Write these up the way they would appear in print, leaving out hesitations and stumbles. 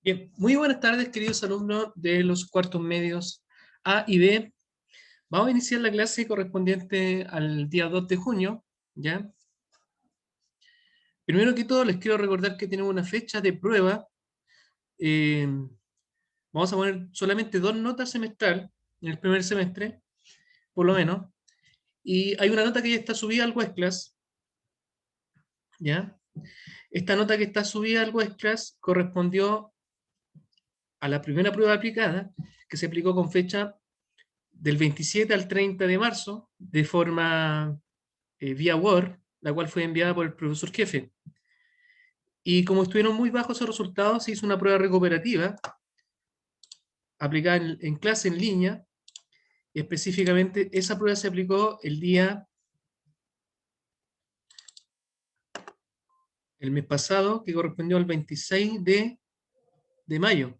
Bien, muy buenas tardes, queridos alumnos de los cuartos medios A y B. Vamos a iniciar la clase correspondiente al día 2 de junio, ¿ya? Primero que todo, les quiero recordar que tenemos una fecha de prueba. eh, Vamos a poner solamente 2 notas semestral en el primer semestre, por lo menos. Y hay una nota que ya está subida al Westclass, ¿ya? Esta nota que está subida al Westclass correspondió a la primera prueba aplicada, que se aplicó con fecha del 27 al 30 de marzo, de forma vía Word, la cual fue enviada por el profesor jefe. Y como estuvieron muy bajos esos resultados, se hizo una prueba recuperativa aplicada en clase en línea, y específicamente esa prueba se aplicó el mes pasado, que correspondió al 26 de mayo.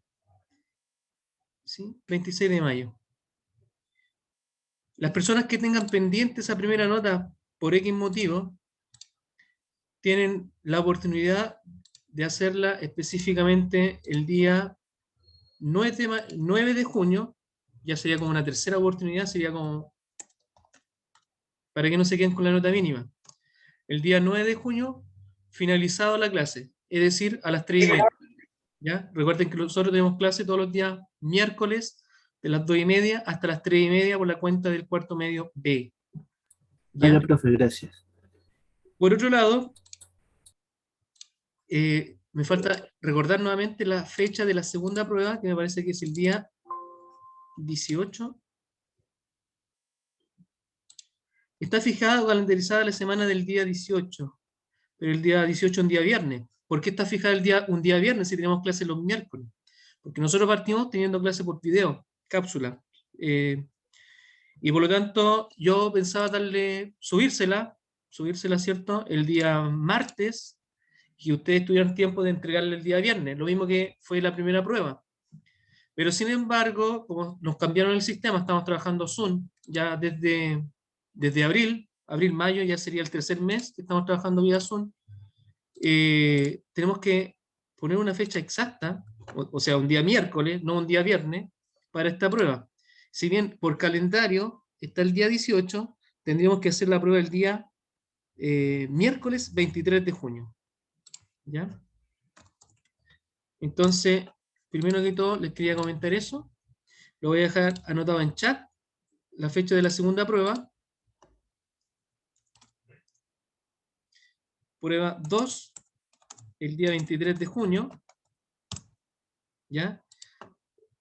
¿Sí? 26 de mayo. Las personas que tengan pendiente esa primera nota por X motivo, tienen la oportunidad de hacerla específicamente el día 9 de junio, ya sería como una tercera oportunidad, sería como para que no se queden con la nota mínima. El día 9 de junio, finalizado la clase, es decir, a las 3:30. ¿Ya? Recuerden que nosotros tenemos clase todos los días miércoles de las 2:30 hasta las 3:30 por la cuenta del cuarto medio B. Hola, ¿Ya? profe, gracias. Por otro lado, me falta recordar nuevamente la fecha de la segunda prueba, que me parece que es el día 18. Está fijada o calendarizada la semana del día 18, pero el día 18 es un día viernes. ¿Por qué está fijada un día viernes si tenemos clase los miércoles? Porque nosotros partimos teniendo clase por video, cápsula. Eh, y por lo tanto, yo pensaba subírsela, ¿cierto? El día martes, y ustedes tuvieran tiempo de entregarle el día viernes, lo mismo que fue la primera prueba. Pero sin embargo, como nos cambiaron el sistema, estamos trabajando Zoom ya desde mayo, ya sería el tercer mes que estamos trabajando vía Zoom. Tenemos que poner una fecha exacta, o sea, un día miércoles, no un día viernes, para esta prueba. Si bien por calendario está el día 18, tendríamos que hacer la prueba el día miércoles 23 de junio. ¿Ya? Entonces, primero que todo, les quería comentar eso. Lo voy a dejar anotado en chat, la fecha de la segunda prueba. Prueba 2, el día 23 de junio. ¿Ya?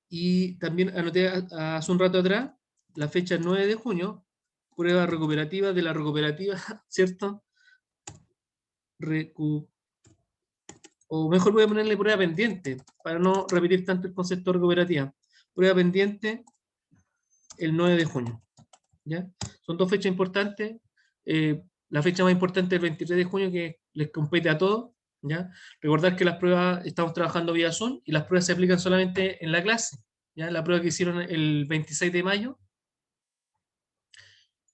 Y también anoté hace un rato atrás la fecha 9 de junio, prueba recuperativa de la recuperativa, ¿cierto? Recu o mejor voy a ponerle prueba pendiente, para no repetir tanto el concepto de recuperativa. Prueba pendiente el 9 de junio. ¿Ya? Son dos fechas importantes. La fecha más importante es el 23 de junio, que les compete a todos. ¿Ya? Recordar que las pruebas estamos trabajando vía Zoom y las pruebas se aplican solamente en la clase. ¿Ya? La prueba que hicieron el 26 de mayo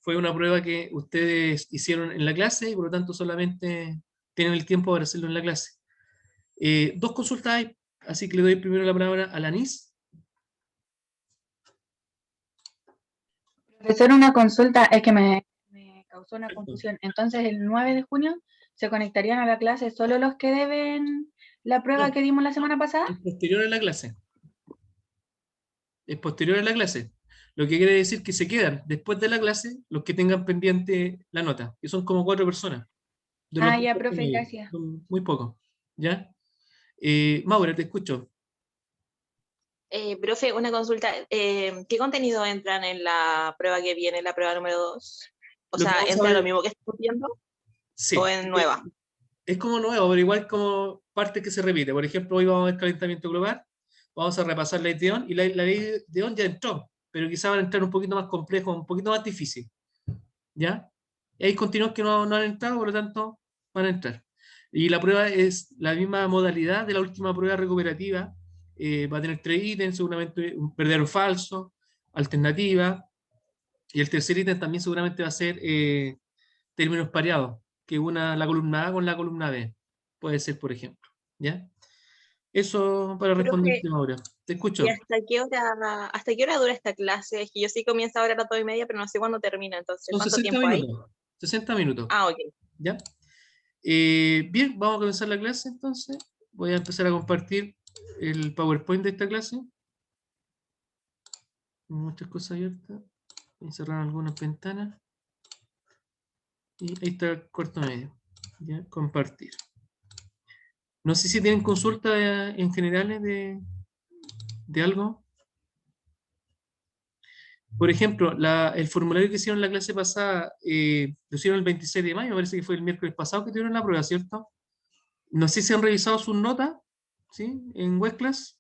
fue una prueba que ustedes hicieron en la clase y por lo tanto solamente tienen el tiempo para hacerlo en la clase. Dos consultas hay, así que le doy primero la palabra a la Anis. Profesor, una consulta, es que me causó una confusión. Entonces, el 9 de junio se conectarían a la clase solo los que deben la prueba No, que dimos la semana pasada. es posterior a la clase. Es posterior a la clase. Lo que quiere decir que se quedan después de la clase los que tengan pendiente la nota, que son como 4 personas. De los Ah, dos ya, cuartos profe, medios. gracias. Son muy pocos. ¿Ya? Maura, te escucho. Profe, una consulta. ¿Qué contenido entran en la prueba que viene, la prueba número 2? O Lo que sea, vamos a ¿entra lo ver, mismo que estamos viendo o sí, es nueva? es como nuevo, pero igual como parte que se repite. Por ejemplo, hoy vamos a ver calentamiento global, vamos a repasar la ley de Ohm, y la ley de Ohm ya entró, pero quizá van a entrar un poquito más complejo, un poquito más difícil. ¿Ya? Y hay continuos que no han entrado, por lo tanto, van a entrar. Y la prueba es la misma modalidad de la última prueba recuperativa. Va a tener 3 ítems, seguramente un verdadero o falso, alternativa, y el tercer ítem también seguramente va a ser términos pareados, que una la columna A con la columna B. Puede ser, por ejemplo. ¿Ya? Eso para Profe, responderte ahora. Te escucho. ¿y hasta qué hora dura esta clase? Es que yo sí comienza ahora a las 2:30, pero no sé cuándo termina, entonces, Son ¿cuánto 60 tiempo hay? minutos. 60 minutos. Ah, ok. ¿Ya? Bien, vamos a comenzar la clase entonces. Voy a empezar a compartir el PowerPoint de esta clase. Muchas cosas abiertas. Voy a cerrar algunas ventanas. Y ahí está el cuarto medio. ¿Ya? Compartir. No sé si tienen consulta en generales de algo. Por ejemplo, el formulario que hicieron la clase pasada, lo hicieron el 26 de mayo, me parece que fue el miércoles pasado que tuvieron la prueba, ¿cierto? No sé si han revisado sus notas, ¿sí? En webclass.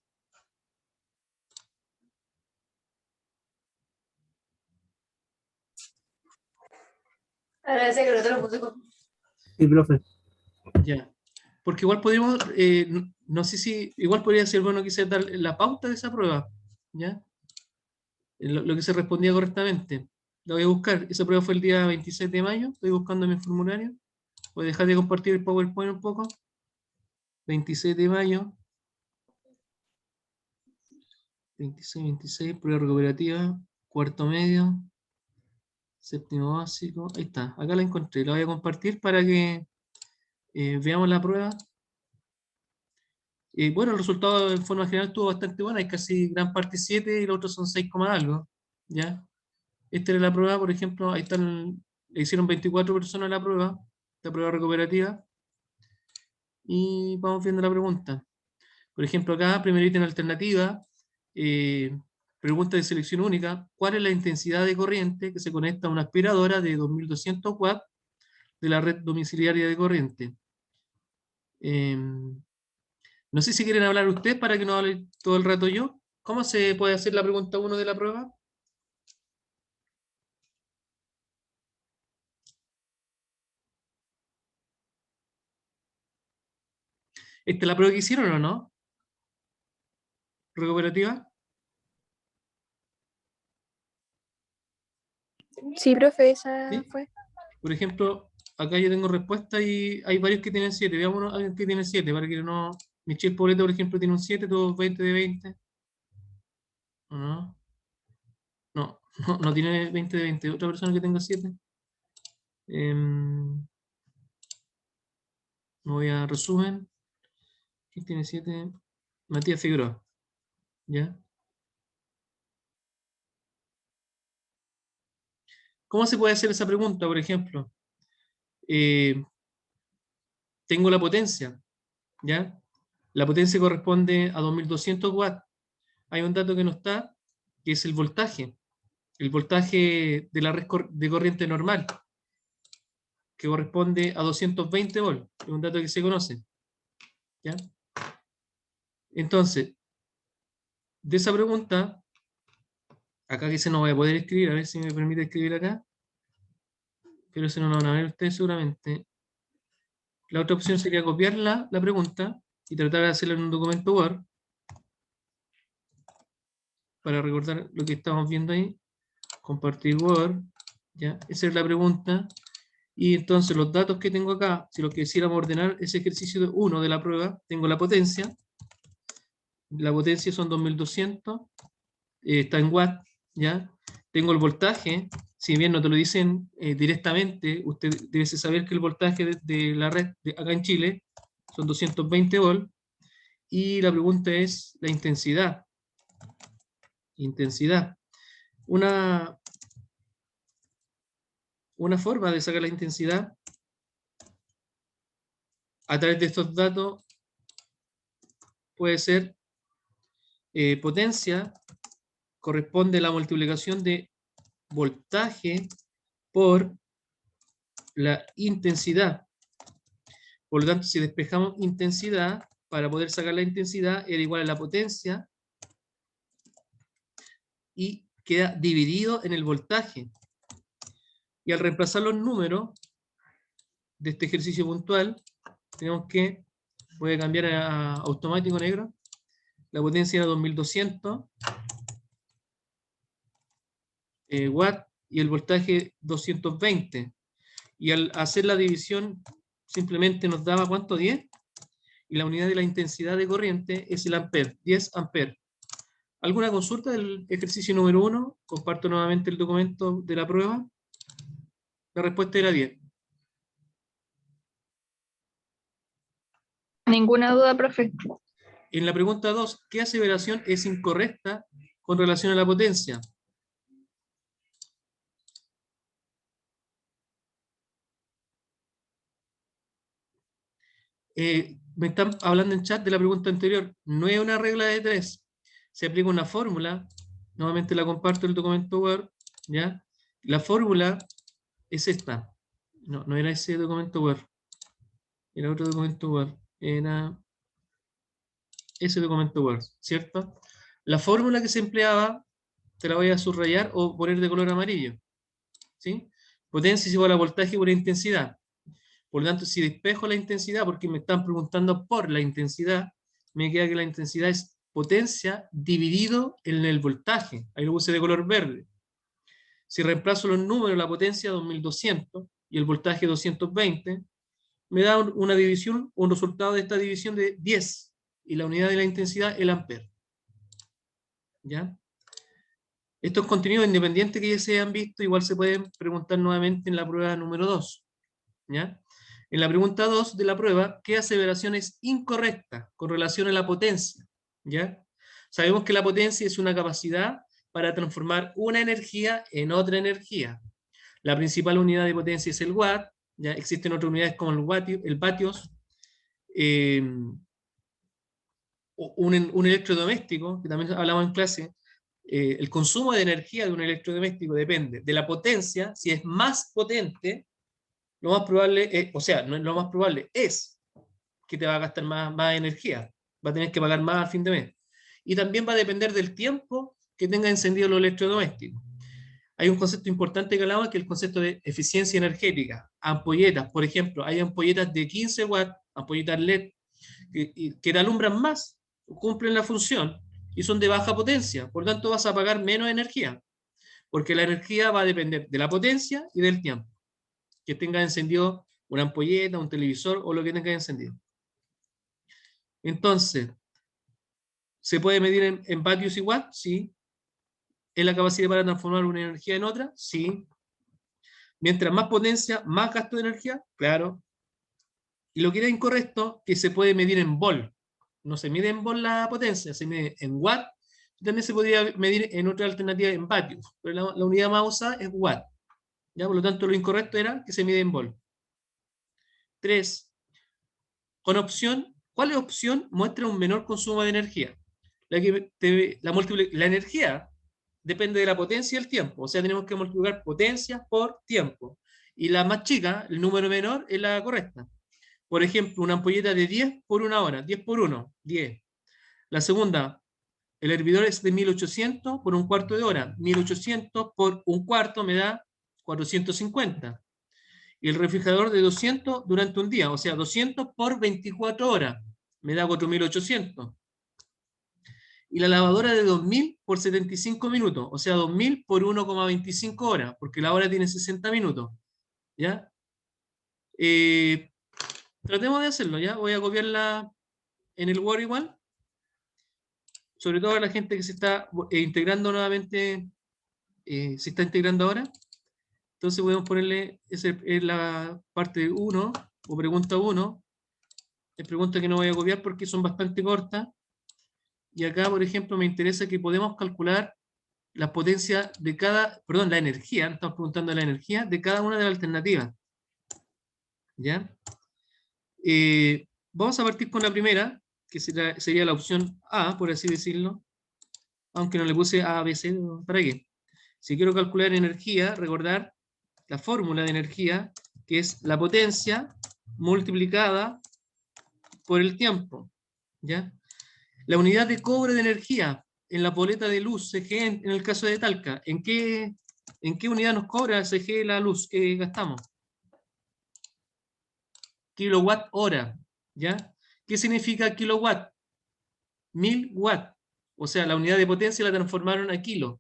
Agradece que no te lo puse con... Sí, profe. Ya. Porque igual podríamos, no sé si, igual podría ser bueno quizás dar la pauta de esa prueba, ¿ya? Lo que se respondía correctamente. La voy a buscar. Esa prueba fue el día 26 de mayo. Estoy buscando mi formulario. Voy a dejar de compartir el PowerPoint un poco. 26 de mayo. 26, prueba recuperativa. Cuarto medio. Séptimo básico. Ahí está. Acá la encontré. La voy a compartir para que veamos la prueba. Bueno, el resultado en forma general estuvo bastante bueno. Hay casi gran parte 7 y los otros son 6, algo. ¿Ya? Esta era la prueba, por ejemplo, ahí están, le hicieron 24 personas la prueba recuperativa, y vamos viendo la pregunta. Por ejemplo, acá, primer ítem alternativa, pregunta de selección única, ¿cuál es la intensidad de corriente que se conecta a una aspiradora de 2200 watts de la red domiciliaria de corriente? No sé si quieren hablar ustedes para que no hable todo el rato yo. ¿Cómo se puede hacer la pregunta 1 de la prueba? ¿Esta es la prueba que hicieron o no? ¿Recuperativa? Sí, profe, esa ¿Sí? fue. Por ejemplo, acá yo tengo respuesta y hay varios que tienen 7. Veamos a alguien que tiene 7 para que no. Michelle Poblete, por ejemplo, tiene un 7, todos 20 de 20. ¿O no? No, no tiene 20 de 20. Otra persona que tenga 7. Me voy a resumen. ¿Quién tiene 7? Matías Figueroa. ¿Ya? ¿Cómo se puede hacer esa pregunta, por ejemplo? Tengo la potencia, ¿ya? La potencia corresponde a 2200 watts. Hay un dato que no está, que es el voltaje. El voltaje de la red de corriente normal, que corresponde a 220 volts. Es un dato que se conoce. ¿Ya? Entonces, de esa pregunta, acá que se nos va a poder escribir, a ver si me permite escribir acá, pero si no lo van a ver ustedes seguramente. La otra opción sería copiar la pregunta y tratar de hacerla en un documento Word, para recordar lo que estamos viendo ahí. Compartir Word, ¿ya? Esa es la pregunta. Y entonces los datos que tengo acá, si lo quisiéramos ordenar, ese ejercicio 1 de la prueba, tengo la potencia. La potencia son 2200, está en watts, ¿ya? Tengo el voltaje, si bien no te lo dicen directamente, usted debe saber que el voltaje de la red acá en Chile son 220 volts, y la pregunta es la intensidad. Intensidad. Una forma de sacar la intensidad a través de estos datos puede ser potencia corresponde a la multiplicación de voltaje por la intensidad. Por lo tanto, si despejamos intensidad, para poder sacar la intensidad, era igual a la potencia y queda dividido en el voltaje. Y al reemplazar los números de este ejercicio puntual, tenemos que, voy a cambiar a automático negro, la potencia era 2200 watts y el voltaje 220. Y al hacer la división simplemente nos daba ¿cuánto? 10. y la unidad de la intensidad de corriente es el ampere, 10 amperes. ¿Alguna consulta del ejercicio número 1? Comparto nuevamente el documento de la prueba. La respuesta era 10. Ninguna duda, profe. En la pregunta 2, ¿qué aseveración es incorrecta con relación a la potencia? Me están hablando en chat de la pregunta anterior. No es una regla de 3. Se aplica una fórmula. Nuevamente la comparto en el documento Word. ¿Ya? La fórmula es esta. No, no era ese documento Word. Era otro documento Word. Era ese documento Word, ¿cierto? La fórmula que se empleaba, te la voy a subrayar o poner de color amarillo. ¿Sí? Potencia es igual a voltaje por intensidad. Por lo tanto, si despejo la intensidad, porque me están preguntando por la intensidad, me queda que la intensidad es potencia dividido en el voltaje. Ahí lo puse de color verde. Si reemplazo los números, la potencia 2200 y el voltaje 220, me da una división, un resultado de esta división de 10. Y la unidad de la intensidad, el ampere. ¿Ya? Estos contenidos independientes que ya se han visto, igual se pueden preguntar nuevamente en la prueba número 2. ¿Ya? En la pregunta 2 de la prueba, ¿qué aseveración es incorrecta con relación a la potencia? ¿Ya? Sabemos que la potencia es una capacidad para transformar una energía en otra energía. La principal unidad de potencia es el watt. ¿Ya? Existen otras unidades como el vatios. Un electrodoméstico, que también hablamos en clase, el consumo de energía de un electrodoméstico depende de la potencia. Si es más potente, lo más probable es, o sea, no es lo más probable, es que te va a gastar más energía, va a tener que pagar más al fin de mes. Y también va a depender del tiempo que tenga encendido los electrodomésticos. Hay un concepto importante que hablamos, que es el concepto de eficiencia energética. Ampolletas, por ejemplo, hay ampolletas de 15 watts, ampolletas LED, que te alumbran más, cumplen la función y son de baja potencia, por lo tanto vas a pagar menos energía, porque la energía va a depender de la potencia y del tiempo que tenga encendido una ampolleta, un televisor o lo que tenga encendido. Entonces, ¿se puede medir en vatios y watts? Sí. ¿Es la capacidad para transformar una energía en otra? Sí. Mientras más potencia, más gasto de energía, claro. Y lo que era incorrecto, que se puede medir en volt. No se mide en volt la potencia, se mide en watt. También se podría medir en otra alternativa en vatios, pero la unidad más usada es watt. ¿Ya? Por lo tanto, lo incorrecto era que se mide en volt. 3. Con opción, ¿cuál opción muestra un menor consumo de energía? La energía depende de la potencia y el tiempo, o sea, tenemos que multiplicar potencia por tiempo. Y la más chica, el número menor, es la correcta. Por ejemplo, una ampolleta de 10 por una hora, 10 por 1, 10. La segunda, el hervidor es de 1800 por un cuarto de hora. 1800 por un cuarto me da 450. Y el refrigerador de 200 durante un día, o sea, 200 por 24 horas, me da 4800. Y la lavadora de 2000 por 75 minutos, o sea, 2000 por 1,25 horas, porque la hora tiene 60 minutos. ¿Ya? Tratemos de hacerlo, ¿ya? Voy a copiarla en el Word igual. Sobre todo a la gente que se está integrando nuevamente, se está integrando ahora. Entonces podemos ponerle, esa es la parte 1, o pregunta 1. Es pregunta que no voy a copiar porque son bastante cortas. Y acá, por ejemplo, me interesa que podemos calcular la potencia de cada, perdón, la energía, estamos preguntando la energía de cada una de las alternativas. ¿Ya? Vamos a partir con la primera, que sería la opción A, por así decirlo, aunque no le puse A, B, C, ¿para qué? Si quiero calcular energía, recordar la fórmula de energía, que es la potencia multiplicada por el tiempo. ¿Ya? La unidad de cobre de energía en la boleta de luz CGE en el caso de Talca, ¿en qué unidad nos cobra CGE la luz que gastamos? Kilowatt hora, ¿ya? ¿Qué significa kilowatt? 1000 watts. O sea, la unidad de potencia la transformaron a kilo.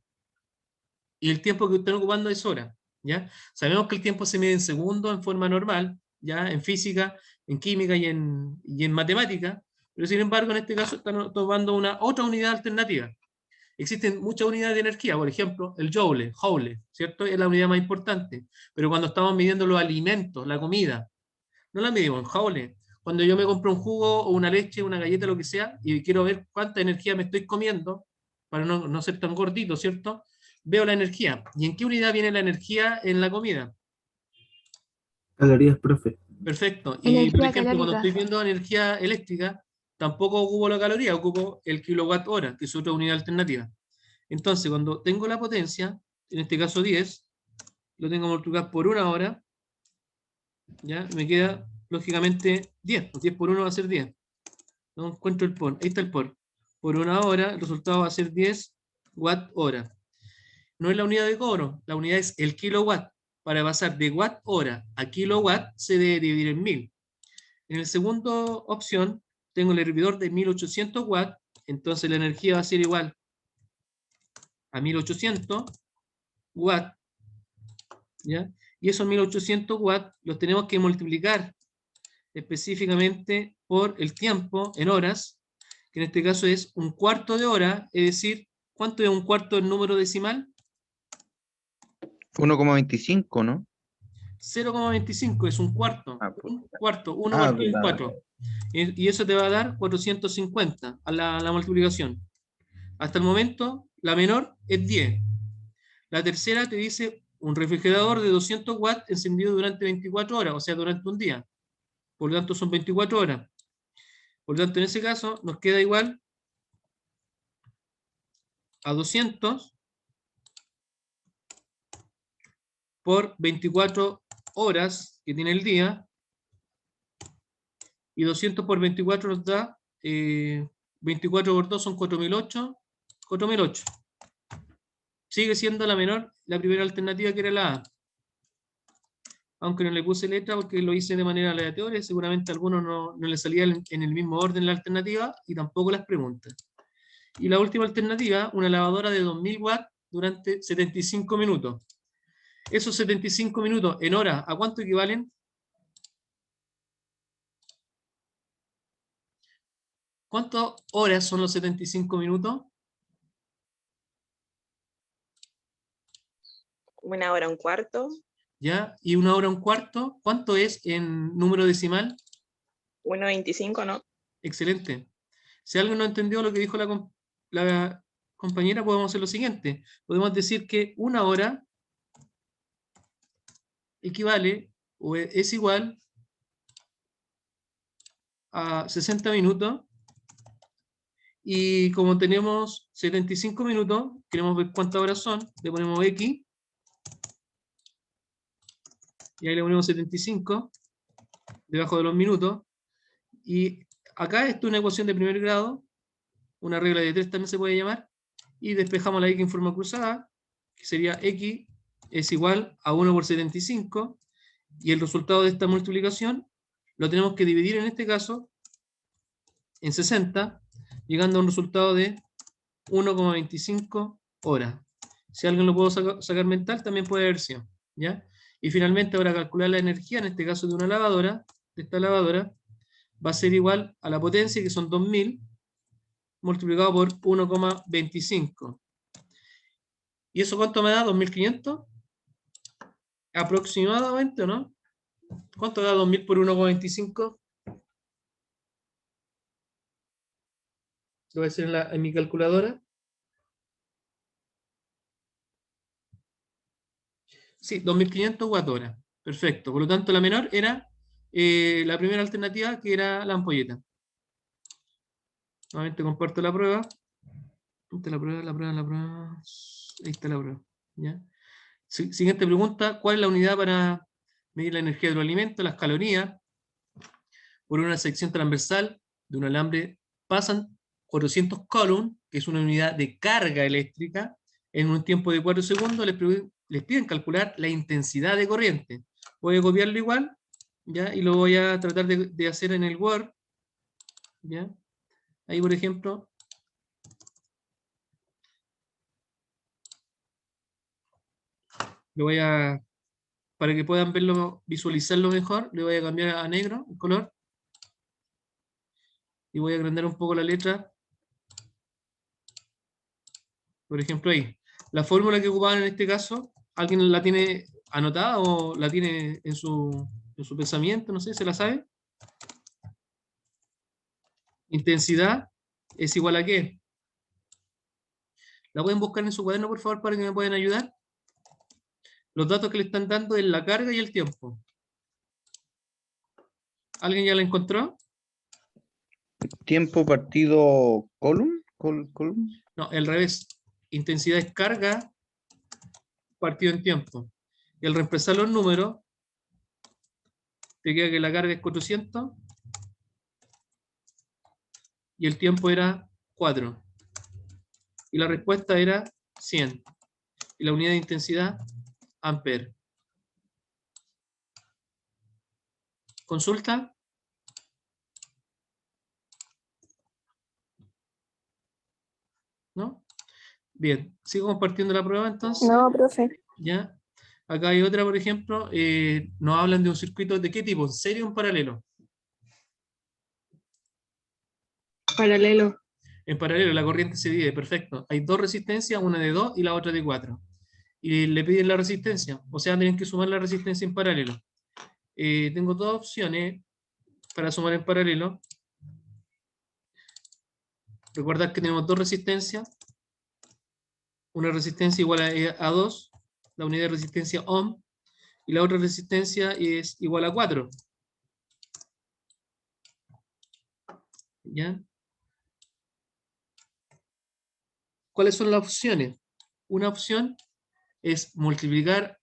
Y el tiempo que están ocupando es hora, ¿ya? Sabemos que el tiempo se mide en segundos en forma normal, ¿ya? En física, en química y en matemática, pero sin embargo en este caso están tomando una otra unidad alternativa. Existen muchas unidades de energía, por ejemplo, el joule, ¿cierto? Es la unidad más importante, pero cuando estamos midiendo los alimentos, la comida, no la medimos en joules. Cuando yo me compro un jugo o una leche, una galleta, lo que sea, y quiero ver cuánta energía me estoy comiendo, para no ser tan gordito, ¿cierto? Veo la energía. ¿Y en qué unidad viene la energía en la comida? Calorías, profe. Perfecto. Y, por Energía ejemplo, cuando estoy calórica. viendo energía eléctrica, tampoco ocupo la caloría, ocupo el kilowatt hora, que es otra unidad alternativa. Entonces, cuando tengo la potencia, en este caso 10, lo tengo multiplicado por una hora, ¿ya? Me queda, lógicamente, 10. Pues 10 por 1 va a ser 10. No encuentro el por. Ahí está el por. Por una hora, el resultado va a ser 10 watt hora. No es la unidad de cobro, la unidad es el kilowatt. Para pasar de watt hora a kilowatt, se debe dividir en 1000. En la segunda opción, tengo el hervidor de 1800 watts, entonces la energía va a ser igual a 1800 watts, ¿ya? Y esos 1800 watts los tenemos que multiplicar específicamente por el tiempo en horas, que en este caso es un cuarto de hora, es decir, ¿cuánto es un cuarto en número decimal? 1,25, ¿no? 0,25 es un cuarto, Ah, pues. 1 Ah, partido en verdad. 4. Y eso te va a dar 450 a la multiplicación. Hasta el momento, la menor es 10. La tercera te dice un refrigerador de 200 watts encendido durante 24 horas, o sea, durante un día. Por lo tanto, son 24 horas. Por lo tanto, en ese caso, nos queda igual a 200 por 24 horas que tiene el día, y 200 por 24 nos da 24 por 2 son 4008. 4008. Sigue siendo la menor, la primera alternativa que era la A. Aunque no le puse letra porque lo hice de manera aleatoria, seguramente a algunos no le salía en el mismo orden la alternativa y tampoco las preguntas. Y la última alternativa, una lavadora de 2000 watts durante 75 minutos. Esos 75 minutos en horas, ¿a cuánto equivalen? ¿Cuántas horas son los 75 minutos? 1 hora, 1 cuarto. ¿Ya? ¿Y una hora un cuarto? ¿Cuánto es en número decimal? 1,25, ¿no? Excelente. Si alguien no entendió lo que dijo la compañera, podemos hacer lo siguiente. Podemos decir que una hora equivale o es igual a 60 minutos. Y como tenemos 75 minutos, queremos ver cuántas horas son, le ponemos X. Y ahí le ponemos 75 debajo de los minutos. Y acá esto es una ecuación de primer grado, una regla de 3 también se puede llamar, y despejamos la X en forma cruzada, que sería X es igual a 1 por 75, y el resultado de esta multiplicación lo tenemos que dividir en este caso en 60, llegando a un resultado de 1,25 horas. Si alguien lo puedo sacar mental, también puede haber sido, ¿ya? Y finalmente, para calcular la energía, en este caso de una lavadora, de esta lavadora, va a ser igual a la potencia, que son 2000, multiplicado por 1,25. ¿Y eso cuánto me da? ¿2500? Aproximadamente, ¿o no? ¿Cuánto da 2000 por 1,25? Lo voy a hacer en mi calculadora. Sí, 2500 watt hora. Perfecto. Por lo tanto, la menor era la primera alternativa, que era la ampolleta. Nuevamente comparto la prueba. La prueba. Ahí está la prueba. ¿Ya? Siguiente pregunta. ¿Cuál es la unidad para medir la energía de los alimentos? Las calorías. Por una sección transversal de un alambre pasan 400 coulombs, que es una unidad de carga eléctrica, en un tiempo de 4 segundos. Les piden calcular la intensidad de corriente. Voy a copiarlo igual, ¿ya? Y lo voy a tratar de hacer en el Word, ¿ya? Ahí, por ejemplo, lo voy a para que puedan verlo, visualizarlo mejor, le voy a cambiar a negro el color. Y voy a agrandar un poco la letra. Por ejemplo, ahí. La fórmula que ocupaban en este caso, ¿alguien la tiene anotada o la tiene en su pensamiento? No sé, ¿se la sabe? Intensidad es igual a ¿qué? ¿La pueden buscar en su cuaderno, por favor, para que me puedan ayudar? Los datos que le están dando es la carga y el tiempo. ¿Alguien ya la encontró? Tiempo partido column. No, al revés. Intensidad es carga partido en tiempo. Y al reemplazar los números, te queda que la carga es 400 y el tiempo era 4. Y la respuesta era 100. Y la unidad de intensidad, ampere. ¿Consulta? ¿No? Bien, sigo compartiendo la prueba entonces. No, profe. ¿Ya? Acá hay otra, por ejemplo, nos hablan de un circuito de qué tipo, ¿en serio o en paralelo? Paralelo. En paralelo, la corriente se divide, perfecto. Hay dos resistencias, una de 2 y la otra de 4. Y le piden la resistencia, o sea, tienen que sumar la resistencia en paralelo. Tengo dos opciones para sumar en paralelo. Recordad que tenemos dos resistencias. Una resistencia igual a 2, la unidad de resistencia ohm, y la otra resistencia es igual a 4. ¿Ya? ¿Cuáles son las opciones? Una opción es multiplicar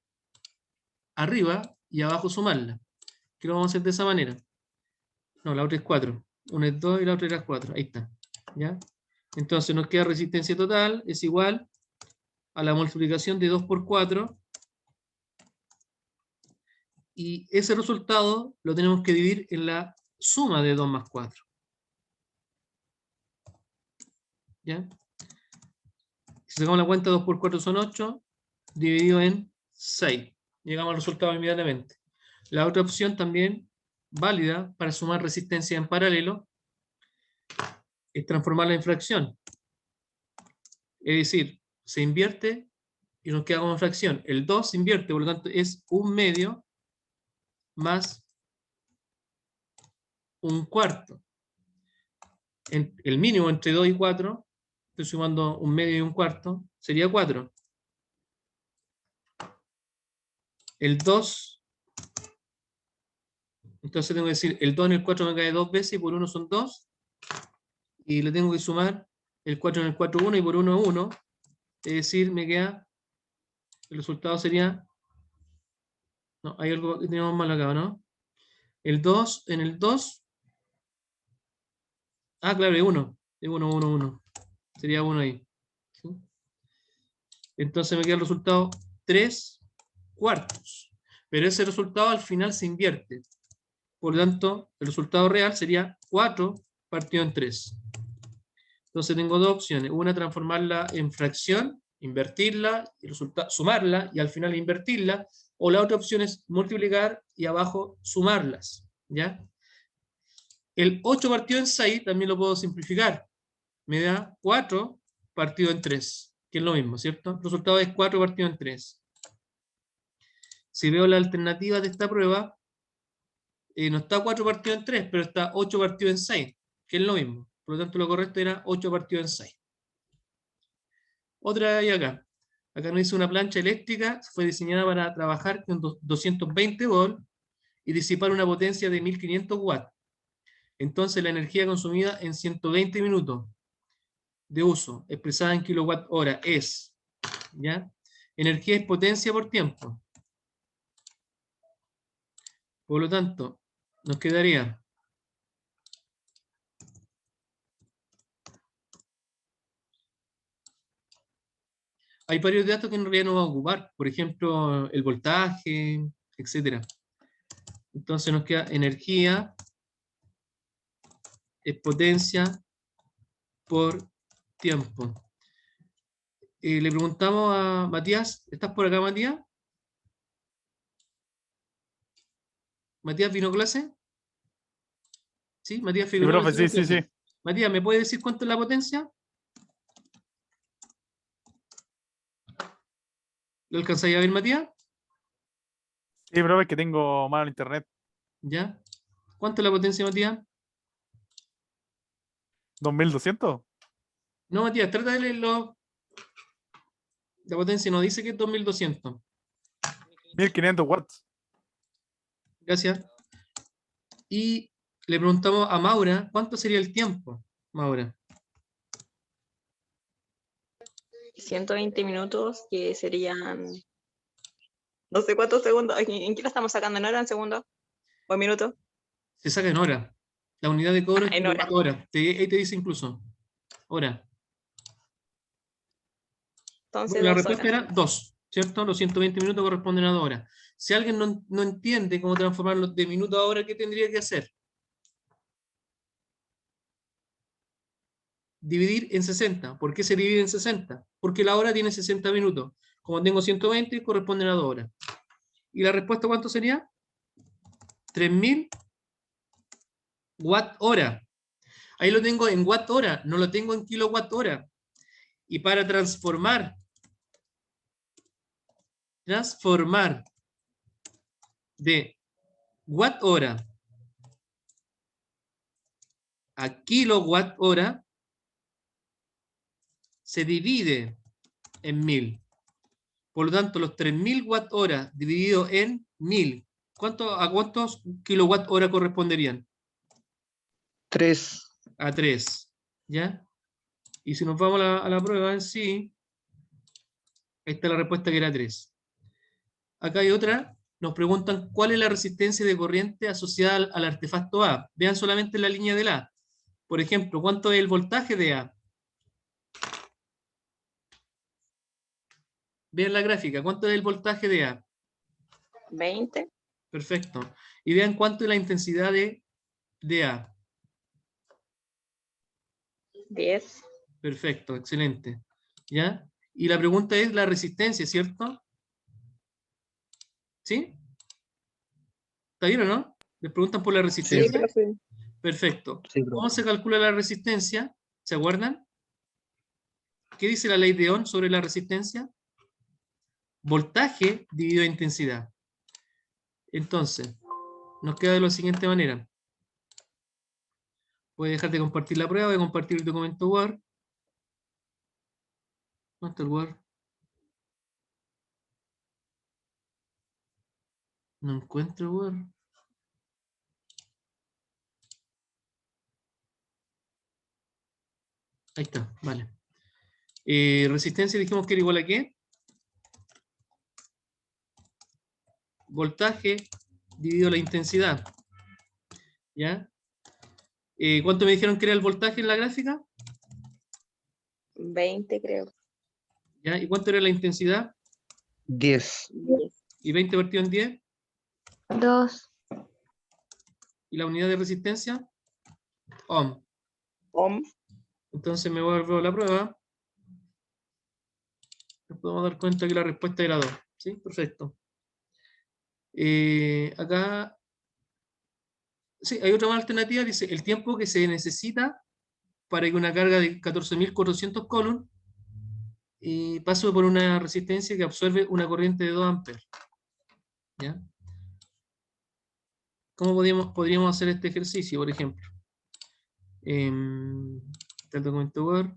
arriba y abajo sumarla. Que lo vamos a hacer de esa manera. No, la otra es 4. Una es 2 y la otra era 4. Ahí está. ¿Ya? Entonces nos queda resistencia total es igual a la multiplicación de 2 por 4. Y ese resultado lo tenemos que dividir en la suma de 2 más 4. ¿Ya? Si sacamos la cuenta, 2 por 4 son 8, dividido en 6. Llegamos al resultado inmediatamente. La otra opción también válida para sumar resistencia en paralelo es transformarla en fracción. Es decir, se invierte y nos queda como fracción. El 2 se invierte, por lo tanto es 1/2 más 1/4. El mínimo entre 2 y 4, estoy sumando 1/2 y 1/4, sería 4. El 2, entonces tengo que decir, el 2 en el 4 me cae 2 veces y por 1 son 2. Y le tengo que sumar el 4 en el 4, 1 y por 1 1. Es decir, me queda, el resultado sería, no, hay algo que tenemos mal acá, ¿no? El 2 en el 2, claro, es 1, es 1, 1, 1. Sería 1 ahí. ¿Sí? Entonces me queda el resultado 3/4. Pero ese resultado al final se invierte. Por lo tanto, el resultado real sería 4 partido en 3. Entonces tengo dos opciones. Una, transformarla en fracción, invertirla, y sumarla, y al final invertirla. O la otra opción es multiplicar y abajo sumarlas. ¿Ya? El 8 partido en 6 también lo puedo simplificar. Me da 4 partido en 3, que es lo mismo, ¿cierto? El resultado es 4 partido en 3. Si veo la alternativa de esta prueba, no está 4 partido en 3, pero está 8 partido en 6, que es lo mismo. Por lo tanto, lo correcto era 8 partido en 6. Otra hay acá. Acá nos dice una plancha eléctrica, fue diseñada para trabajar con 220 volts y disipar una potencia de 1500 watts. Entonces, la energía consumida en 120 minutos de uso, expresada en kilowatt hora, es, ¿ya? Energía es potencia por tiempo. Por lo tanto, nos quedaría hay varios datos que en realidad no vamos a ocupar, por ejemplo, el voltaje, etc. Entonces nos queda energía es potencia por tiempo. Le preguntamos a Matías, ¿estás por acá, Matías? ¿Matías vino a clase? ¿Sí? ¿Matías Sí, Figueroa? profe, sí, sí, sí. Matías, ¿me puede decir cuánto es la potencia? ¿Lo alcanzáis a ver, Matías? Sí, profe, que tengo malo internet. ¿Ya? ¿Cuánto es la potencia, Matías? 2200. No, Matías, trata de leerlo. La potencia nos dice que es 2200. 1500 watts. Gracias. Y le preguntamos a Maura, ¿cuánto sería el tiempo, Maura? 120 minutos, que serían no sé cuántos segundos. ¿En qué la estamos sacando? ¿En hora, en segundos? ¿O en minutos? Se saca en hora. La unidad de cobro es En hora. kilowatt-hora. Ahí te dice incluso. Hora. Entonces, La 2 respuesta horas. era 2, ¿cierto? Los 120 minutos corresponden a 2 horas. Si alguien no entiende cómo transformarlo de minuto a hora, ¿qué tendría que hacer? Dividir en 60. ¿Por qué se divide en 60? Porque la hora tiene 60 minutos. Como tengo 120, corresponden a 2 horas. ¿Y la respuesta cuánto sería? 3000 watt hora. Ahí lo tengo en watt hora, no lo tengo en kilowatt hora. Y para transformar de watt hora a kilowatt hora, se divide en 1000. Por lo tanto, los 3000 watt hora dividido en 1000, ¿a cuántos kilowatt hora corresponderían? 3. A 3. ¿Ya? Y si nos vamos a la prueba en sí, ahí está la respuesta que era 3. Acá hay otra. Nos preguntan cuál es la resistencia de corriente asociada al artefacto A. Vean solamente la línea del A. Por ejemplo, ¿cuánto es el voltaje de A? Vean la gráfica. ¿Cuánto es el voltaje de A? 20. Perfecto. Y vean cuánto es la intensidad de A. 10. Perfecto, excelente. ¿Ya? Y la pregunta es la resistencia, ¿cierto? ¿Sí? ¿Está bien o no? Les preguntan por la Sí, resistencia. profe. Perfecto. Sí, profe. ¿Cómo se calcula la resistencia? ¿Se acuerdan? ¿Qué dice la ley de Ohm sobre la resistencia? Voltaje dividido en intensidad. Entonces, nos queda de la siguiente manera. Voy a dejar de compartir la prueba, voy a compartir el documento Word. ¿Dónde está el Word? No encuentro el Word. Ahí está, vale. Resistencia dijimos que era igual a ¿qué? Voltaje dividido la intensidad. ¿Ya? ¿Cuánto me dijeron que era el voltaje en la gráfica? 20, creo. ¿Ya? ¿Y cuánto era la intensidad? 10. 10. ¿Y 20 partido en 10? 2. ¿Y la unidad de resistencia? Ohm. Ohm. Entonces me vuelvo a la prueba. Nos podemos dar cuenta que la respuesta era 2. ¿Sí? Perfecto. Acá, sí, hay otra más alternativa. Dice, el tiempo que se necesita para que una carga de 14.400 coulomb pase por una resistencia que absorbe una corriente de 2 amperes. ¿Ya? ¿Cómo podríamos hacer este ejercicio, por ejemplo? Está el documento Word.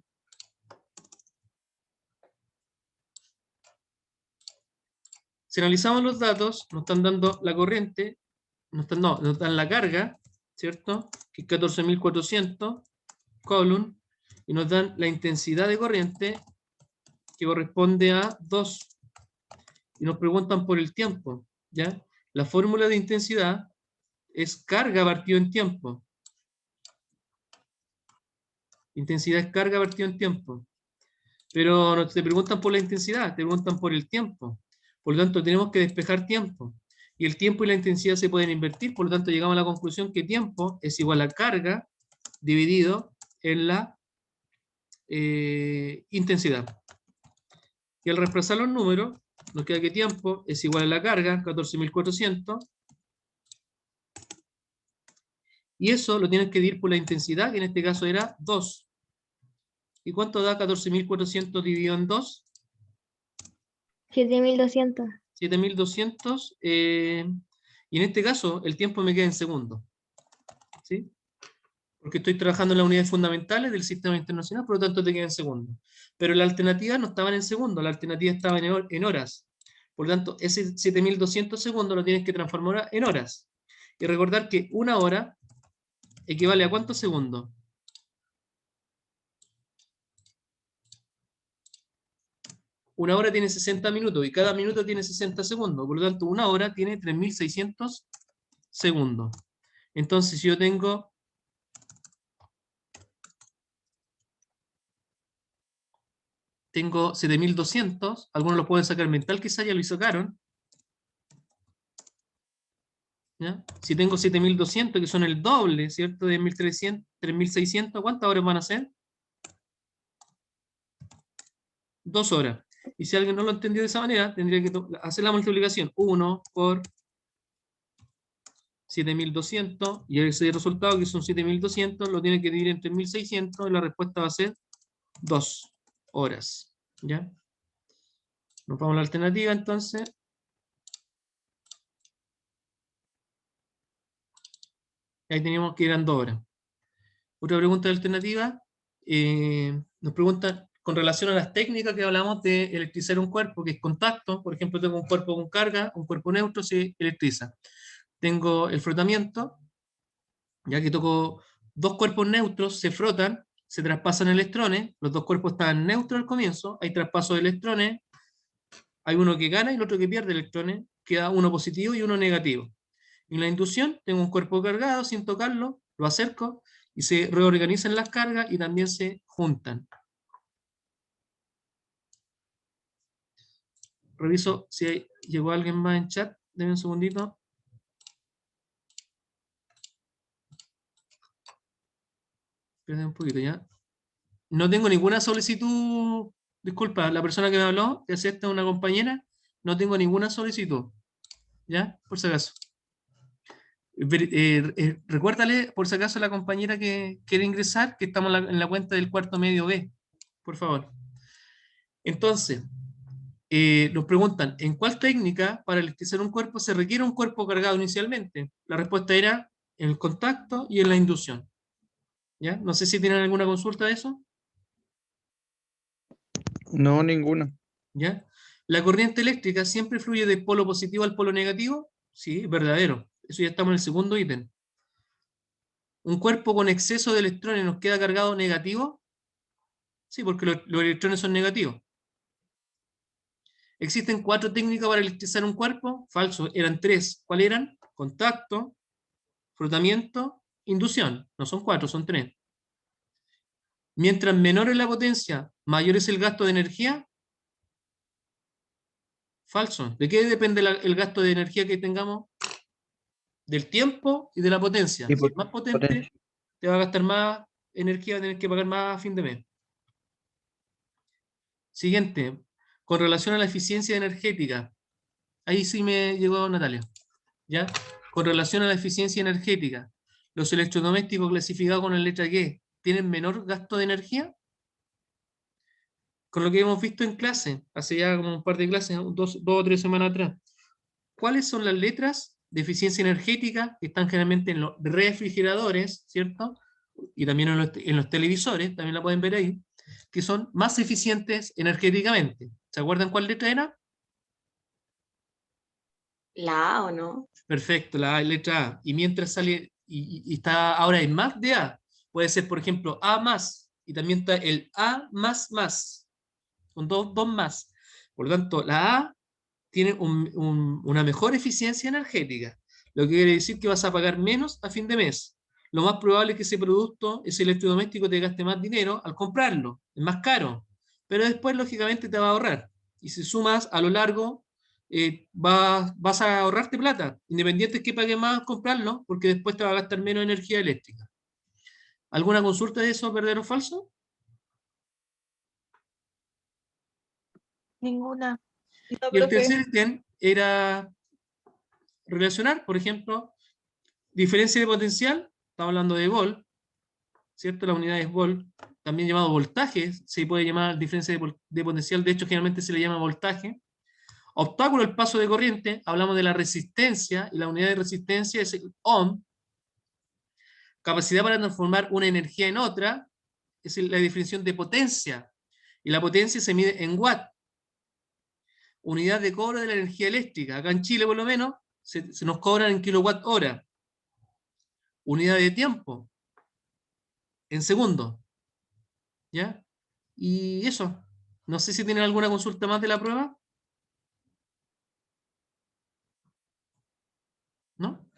Si analizamos los datos, nos están dando la corriente, nos dan la carga, ¿cierto? Que es 14.400 coulomb, y nos dan la intensidad de corriente, que corresponde a 2. Y nos preguntan por el tiempo, ¿ya? La fórmula de intensidad es carga partido en tiempo. Intensidad es carga partido en tiempo. Pero no te preguntan por la intensidad, te preguntan por el tiempo. Por lo tanto, tenemos que despejar tiempo. Y el tiempo y la intensidad se pueden invertir, por lo tanto, llegamos a la conclusión que tiempo es igual a carga dividido en la intensidad. Y al reemplazar los números, nos queda que tiempo es igual a la carga, 14.400, Y eso lo tienes que dividir por la intensidad, que en este caso era 2. ¿Y cuánto da 14.400 dividido en 2? 7.200. 7.200. Y en este caso, el tiempo me queda en segundos. ¿Sí? Porque estoy trabajando en las unidades fundamentales del sistema internacional, por lo tanto te queda en segundos. Pero la alternativa no estaba en segundos, la alternativa estaba en horas. Por lo tanto, ese 7.200 segundos lo tienes que transformar en horas. Y recordar que una hora equivale a ¿cuántos segundos? Una hora tiene 60 minutos y cada minuto tiene 60 segundos. Por lo tanto, una hora tiene 3.600 segundos. Entonces, si yo tengo 7.200, algunos lo pueden sacar mental, quizás ya lo sacaron. ¿Ya? Si tengo 7.200, que son el doble, ¿cierto? De 1.300, 3.600, ¿cuántas horas van a ser? 2 horas. Y si alguien no lo entendió de esa manera, tendría que hacer la multiplicación. 1 por 7.200, y ese resultado, que son 7.200, lo tiene que dividir entre 1.600, y la respuesta va a ser 2 horas. ¿Ya? Nos vamos a la alternativa, entonces. Ahí teníamos que eran 2 horas. Otra pregunta de alternativa. Nos preguntan con relación a las técnicas que hablamos de electrizar un cuerpo, que es contacto. Por ejemplo, tengo un cuerpo con carga, un cuerpo neutro, se electriza. Tengo el frotamiento, ya que toco dos cuerpos neutros, se frotan, se traspasan electrones, los dos cuerpos estaban neutros al comienzo, hay traspaso de electrones, hay uno que gana y el otro que pierde electrones, queda uno positivo y uno negativo. En la inducción tengo un cuerpo cargado sin tocarlo, lo acerco y se reorganizan las cargas y también se juntan. Reviso si llegó alguien más en chat, denme un segundito. Esperen un poquito ya. No tengo ninguna solicitud, disculpa, la persona que me habló, que acepta una compañera, no tengo ninguna solicitud. ¿Ya? Por si acaso. Recuérdale, por si acaso, a la compañera que quiere ingresar, que estamos en la cuenta del cuarto medio B, por favor. Entonces, nos preguntan, ¿en cuál técnica para electrizar un cuerpo se requiere un cuerpo cargado inicialmente? La respuesta era en el contacto y en la inducción. ¿Ya? No sé si tienen alguna consulta de eso. No, ninguna. ¿Ya? ¿La corriente eléctrica siempre fluye del polo positivo al polo negativo? Sí, verdadero. Eso ya estamos en el segundo ítem. ¿Un cuerpo con exceso de electrones nos queda cargado negativo? Sí, porque los electrones son negativos. ¿Existen 4 técnicas para electrizar un cuerpo? Falso, eran 3. ¿Cuáles eran? Contacto, frotamiento, inducción. No son 4, son 3. Mientras menor es la potencia, mayor es el gasto de energía. Falso. ¿De qué depende el gasto de energía que tengamos? Del tiempo y de la potencia. Y Si por es más potente, potencia. te va a gastar más energía, va a tener que pagar más a fin de mes. Siguiente, con relación a la eficiencia energética. Ahí sí me llegó Natalia. ¿Ya? Con relación a la eficiencia energética, ¿los electrodomésticos clasificados con la letra G tienen menor gasto de energía? Con lo que hemos visto en clase, hace ya como un par de clases, 2 o 3 semanas atrás. ¿Cuáles son las letras de eficiencia energética que están generalmente en los refrigeradores, ¿cierto? Y también en los televisores, también la pueden ver ahí, que son más eficientes energéticamente. ¿Se acuerdan cuál letra era? La A, ¿o no? Perfecto, la letra A. Y mientras sale, y está ahora en más de A, puede ser, por ejemplo, A más, y también está el A más, con dos más. Por lo tanto, la A tiene una mejor eficiencia energética, lo que quiere decir que vas a pagar menos a fin de mes. Lo más probable es que ese producto, ese electrodoméstico, te gaste más dinero al comprarlo, es más caro, pero después, lógicamente, te va a ahorrar. Y si sumas a lo largo, vas a ahorrarte plata, independiente de que pague más al comprarlo, porque después te va a gastar menos energía eléctrica. ¿Alguna consulta de eso, verdadero o falso? Ninguna. Y el tercer ítem era relacionar, por ejemplo, diferencia de potencial estamos hablando de volt, ¿cierto? La unidad es volt, también llamado voltaje, se puede llamar diferencia de potencial, de hecho generalmente se le llama voltaje. Obstáculo, el paso de corriente, hablamos de la resistencia, y la unidad de resistencia es el ohm. Capacidad para transformar una energía en otra, es la definición de potencia, y la potencia se mide en watt. Unidad de cobro de la energía eléctrica, acá en Chile por lo menos, se nos cobran en kilowatt hora. Unidad de tiempo, en segundos. ¿Ya? Y eso. No sé si tienen alguna consulta más de la prueba. ¿No?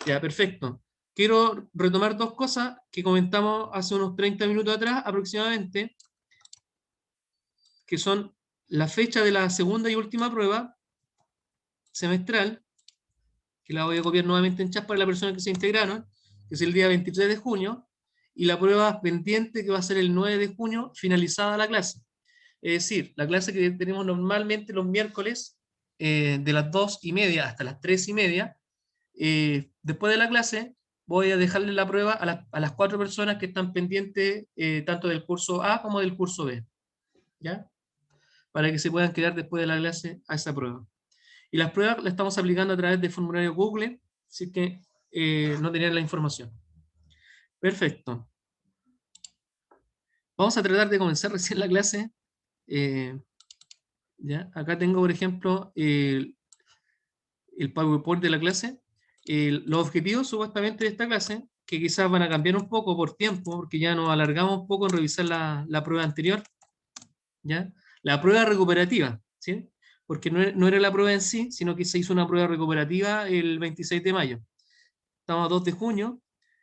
Ya, perfecto. Quiero retomar dos cosas que comentamos hace unos 30 minutos atrás aproximadamente, que son la fecha de la segunda y última prueba semestral, que la voy a copiar nuevamente en chat para las personas que se integraron, que es el día 23 de junio, y la prueba pendiente que va a ser el 9 de junio, finalizada la clase. Es decir, la clase que tenemos normalmente los miércoles, de las 2:30 hasta las 3:30, después de la clase voy a dejarle la prueba a las 4 personas que están pendientes, tanto del curso A como del curso B, ¿ya? Para que se puedan quedar después de la clase a esa prueba. Y las pruebas las estamos aplicando a través de formulario Google, así que no tenían la información. Perfecto. Vamos a tratar de comenzar recién la clase. ¿Ya? Acá tengo, por ejemplo, el PowerPoint de la clase. Los objetivos, supuestamente, de esta clase, que quizás van a cambiar un poco por tiempo, porque ya nos alargamos un poco en revisar la prueba anterior. ¿Ya? La prueba recuperativa, ¿sí? Porque no era la prueba en sí, sino que se hizo una prueba recuperativa el 26 de mayo. Estamos a 2 de junio.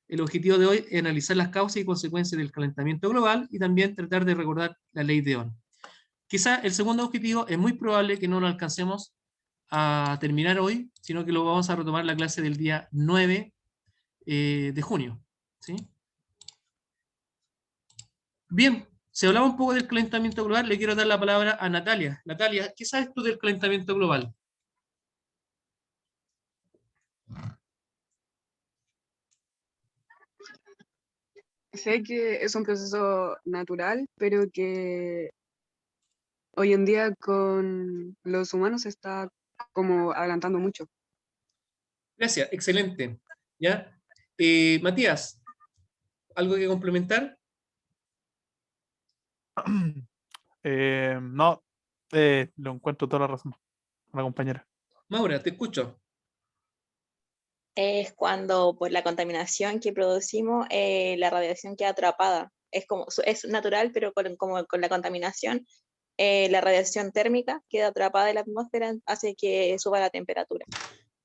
El objetivo de hoy es analizar las causas y consecuencias del calentamiento global y también tratar de recordar la ley de Ohm. Quizá el segundo objetivo es muy probable que no lo alcancemos a terminar hoy, sino que lo vamos a retomar la clase del día 9 de junio. ¿Sí? Bien, si hablamos un poco del calentamiento global, le quiero dar la palabra a Natalia. Natalia, ¿qué sabes tú del calentamiento global? Sé que es un proceso natural, pero que hoy en día con los humanos se está como adelantando mucho. Gracias, excelente. ¿Ya? Matías, ¿algo que complementar? No, lo encuentro toda la razón, la compañera. Maura, te escucho. Es cuando por la contaminación que producimos, la radiación queda atrapada. Es natural, pero como con la contaminación, la radiación térmica queda atrapada en la atmósfera, hace que suba la temperatura.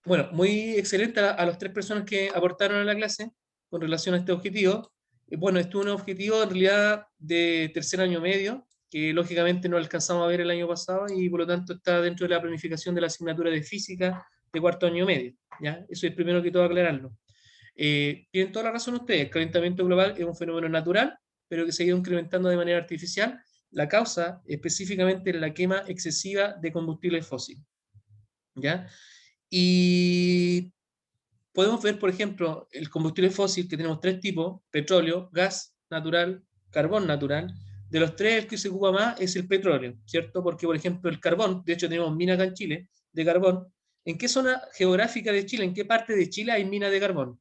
Bueno, muy excelente a las 3 personas que aportaron a la clase con relación a este objetivo. Bueno, esto es un objetivo en realidad de tercer año medio, que lógicamente no alcanzamos a ver el año pasado y por lo tanto está dentro de la planificación de la asignatura de física de cuarto año medio. ¿Ya? Eso es primero que todo aclararlo. Tienen toda la razón ustedes, el calentamiento global es un fenómeno natural, pero que se ha ido incrementando de manera artificial. La causa específicamente es la quema excesiva de combustibles fósiles. ¿Ya? Y podemos ver, por ejemplo, el combustible fósil, que tenemos 3 tipos: petróleo, gas natural, carbón natural. De los 3, el que se ocupa más es el petróleo, ¿cierto? Porque, por ejemplo, el carbón, de hecho tenemos minas acá en Chile de carbón. ¿En qué zona geográfica de Chile, en qué parte de Chile hay minas de carbón?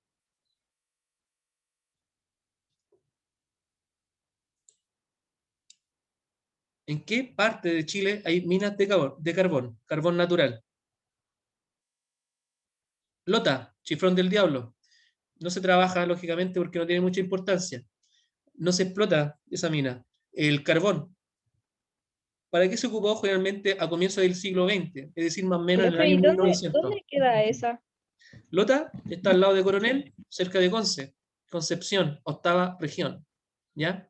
¿En qué parte de Chile hay minas de carbón, carbón natural? Lota, Chifrón del Diablo. No se trabaja, lógicamente, porque no tiene mucha importancia. No se explota esa mina. El carbón, ¿para qué se ocupó generalmente a comienzos del siglo XX? Es decir, más o menos en el Profe, año ¿y 1900. dónde queda esa? Lota está al lado de Coronel, cerca de Conce, Concepción, 8ª región. ¿Ya?